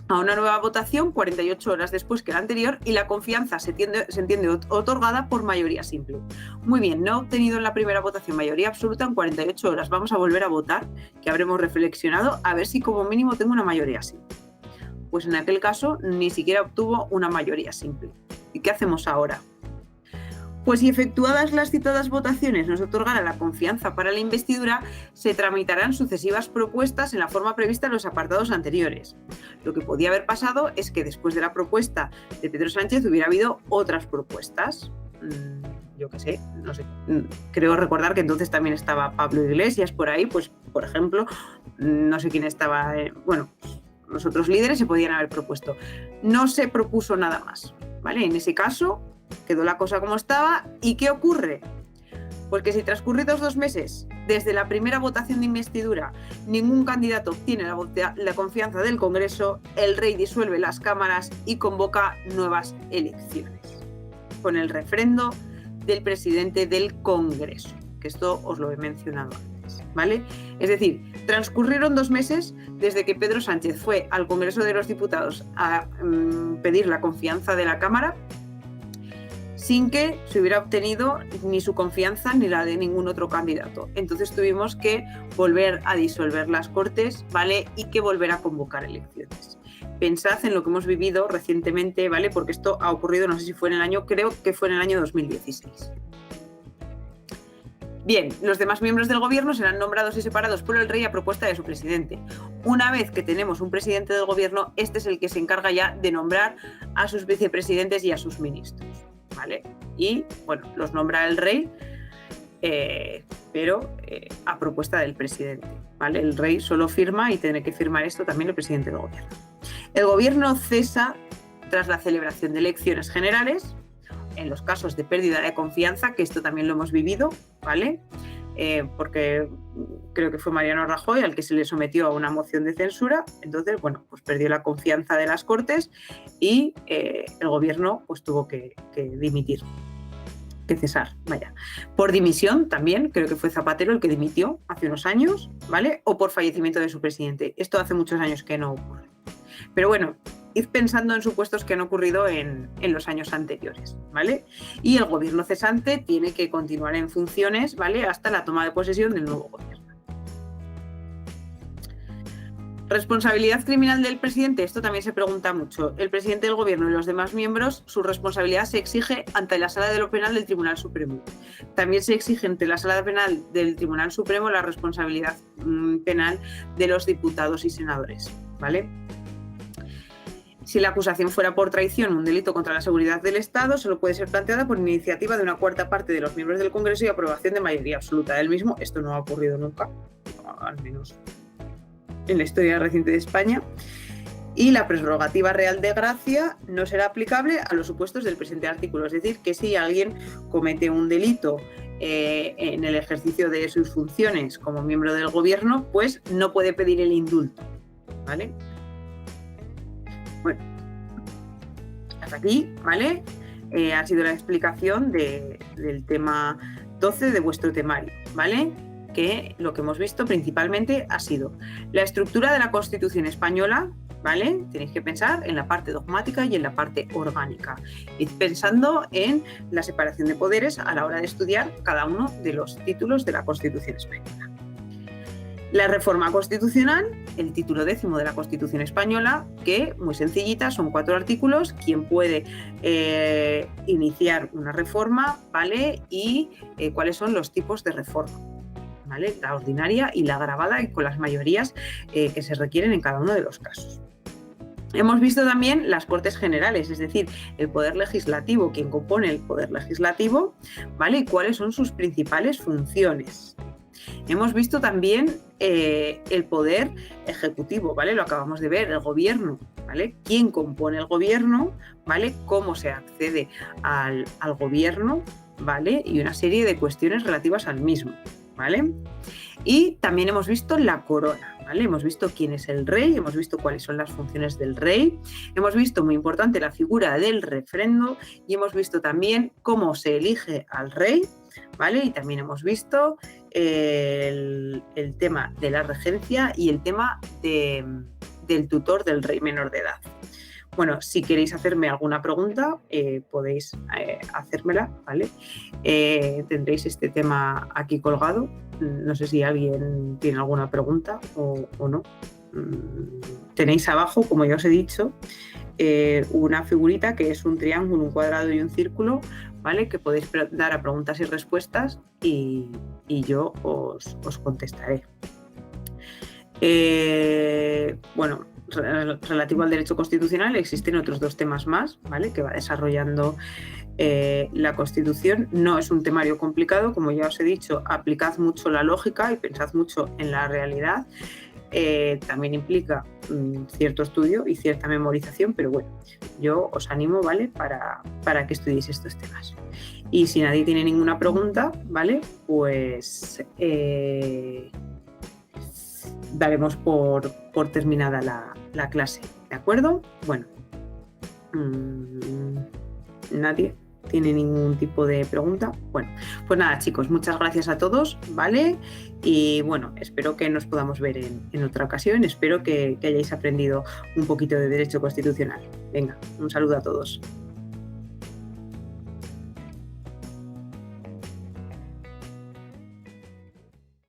a una nueva votación 48 horas después que la anterior y la confianza se entiende otorgada por mayoría simple. Muy bien, no he obtenido en la primera votación mayoría absoluta en 48 horas. Vamos a volver a votar, que habremos reflexionado, a ver si como mínimo tengo una mayoría simple. Pues en aquel caso ni siquiera obtuvo una mayoría simple. ¿Y qué hacemos ahora? Pues si efectuadas las citadas votaciones nos otorgara la confianza para la investidura, se tramitarán sucesivas propuestas en la forma prevista en los apartados anteriores. Lo que podía haber pasado es que después de la propuesta de Pedro Sánchez hubiera habido otras propuestas. Yo qué sé, no sé. Creo recordar que entonces también estaba Pablo Iglesias por ahí, pues por ejemplo, no sé quién estaba, bueno, los otros líderes se podían haber propuesto. No se propuso nada más, ¿vale? En ese caso quedó la cosa como estaba. ¿Y qué ocurre? Pues que si transcurridos 2 meses desde la primera votación de investidura ningún candidato obtiene la confianza del Congreso, el rey disuelve las cámaras y convoca nuevas elecciones con el refrendo del presidente del Congreso, que esto os lo he mencionado antes, ¿vale? Es decir, transcurrieron 2 meses desde que Pedro Sánchez fue al Congreso de los Diputados a pedir la confianza de la Cámara, sin que se hubiera obtenido ni su confianza ni la de ningún otro candidato. Entonces tuvimos que volver a disolver las Cortes, ¿vale? Y que volver a convocar elecciones. Pensad en lo que hemos vivido recientemente, ¿vale? Porque esto ha ocurrido, no sé si fue en el año, creo que fue en el año 2016. Bien, los demás miembros del gobierno serán nombrados y separados por el rey a propuesta de su presidente. Una vez que tenemos un presidente del gobierno, este es el que se encarga ya de nombrar a sus vicepresidentes y a sus ministros, ¿vale? Y, bueno, los nombra el rey, pero a propuesta del presidente, ¿vale? El rey solo firma y tiene que firmar esto también el presidente del gobierno. El gobierno cesa tras la celebración de elecciones generales, en los casos de pérdida de confianza, que esto también lo hemos vivido, ¿vale? Porque creo que fue Mariano Rajoy al que se le sometió a una moción de censura, entonces, bueno, pues perdió la confianza de las Cortes y el gobierno pues tuvo que dimitir, que cesar, vaya. Por dimisión también, creo que fue Zapatero el que dimitió hace unos años, ¿vale? O por fallecimiento de su presidente. Esto hace muchos años que no ocurre. Pero bueno, id pensando en supuestos que han ocurrido en los años anteriores, ¿vale? Y el gobierno cesante tiene que continuar en funciones, ¿vale? Hasta la toma de posesión del nuevo gobierno. Responsabilidad criminal del presidente, esto también se pregunta mucho. El presidente del gobierno y los demás miembros, su responsabilidad se exige ante la Sala de lo Penal del Tribunal Supremo. También se exige ante la Sala Penal del Tribunal Supremo la responsabilidad penal de los diputados y senadores, ¿vale? Si la acusación fuera por traición o un delito contra la seguridad del Estado, solo puede ser planteada por iniciativa de una cuarta parte de los miembros del Congreso y aprobación de mayoría absoluta del mismo. Esto no ha ocurrido nunca, al menos en la historia reciente de España. Y la prerrogativa real de gracia no será aplicable a los supuestos del presente artículo. Es decir, que si alguien comete un delito en el ejercicio de sus funciones como miembro del gobierno, pues no puede pedir el indulto, ¿vale? Bueno, hasta aquí, ¿vale? Ha sido la explicación del tema 12 de vuestro temario, ¿vale? Que lo que hemos visto principalmente ha sido la estructura de la Constitución española, ¿vale? Tenéis que pensar en la parte dogmática y en la parte orgánica. Id pensando en la separación de poderes a la hora de estudiar cada uno de los títulos de la Constitución española. La reforma constitucional, el título 10º de la Constitución española, que muy sencillita, son 4 artículos, quien puede iniciar una reforma, ¿vale? Y cuáles son los tipos de reforma, ¿vale? La ordinaria y la agravada, y con las mayorías que se requieren en cada uno de los casos. Hemos visto también las Cortes Generales, es decir, el Poder Legislativo, quien compone el Poder Legislativo, ¿vale? Y cuáles son sus principales funciones. Hemos visto también el Poder Ejecutivo, ¿vale? Lo acabamos de ver, el Gobierno, ¿vale? ¿Quién compone el Gobierno? ¿Vale? ¿Cómo se accede al Gobierno? ¿Vale? Y una serie de cuestiones relativas al mismo, ¿vale? Y también hemos visto la corona, ¿vale? Hemos visto quién es el rey, hemos visto cuáles son las funciones del rey, hemos visto, muy importante, la figura del refrendo, y hemos visto también cómo se elige al rey, ¿vale? Y también hemos visto el tema de la regencia y el tema del tutor del rey menor de edad. Bueno, si queréis hacerme alguna pregunta, podéis hacérmela, ¿vale? Tendréis este tema aquí colgado. No sé si alguien tiene alguna pregunta o no. Tenéis abajo, como ya os he dicho, una figurita que es un triángulo, un cuadrado y un círculo, ¿vale? Que podéis dar a preguntas y respuestas y yo os contestaré. Bueno, relativo al derecho constitucional existen otros 2 temas más, ¿vale? Que va desarrollando la Constitución. No es un temario complicado, como ya os he dicho, aplicad mucho la lógica y pensad mucho en la realidad. También implica cierto estudio y cierta memorización, pero bueno, yo os animo, ¿vale? Para que estudiéis estos temas. Y si nadie tiene ninguna pregunta, ¿vale? Pues daremos por terminada la clase, ¿de acuerdo? Bueno, nadie tiene ningún tipo de pregunta. Bueno, pues nada, chicos, muchas gracias a todos, ¿vale? Y bueno, espero que nos podamos ver en otra ocasión. Espero que hayáis aprendido un poquito de derecho constitucional. Venga, un saludo a todos.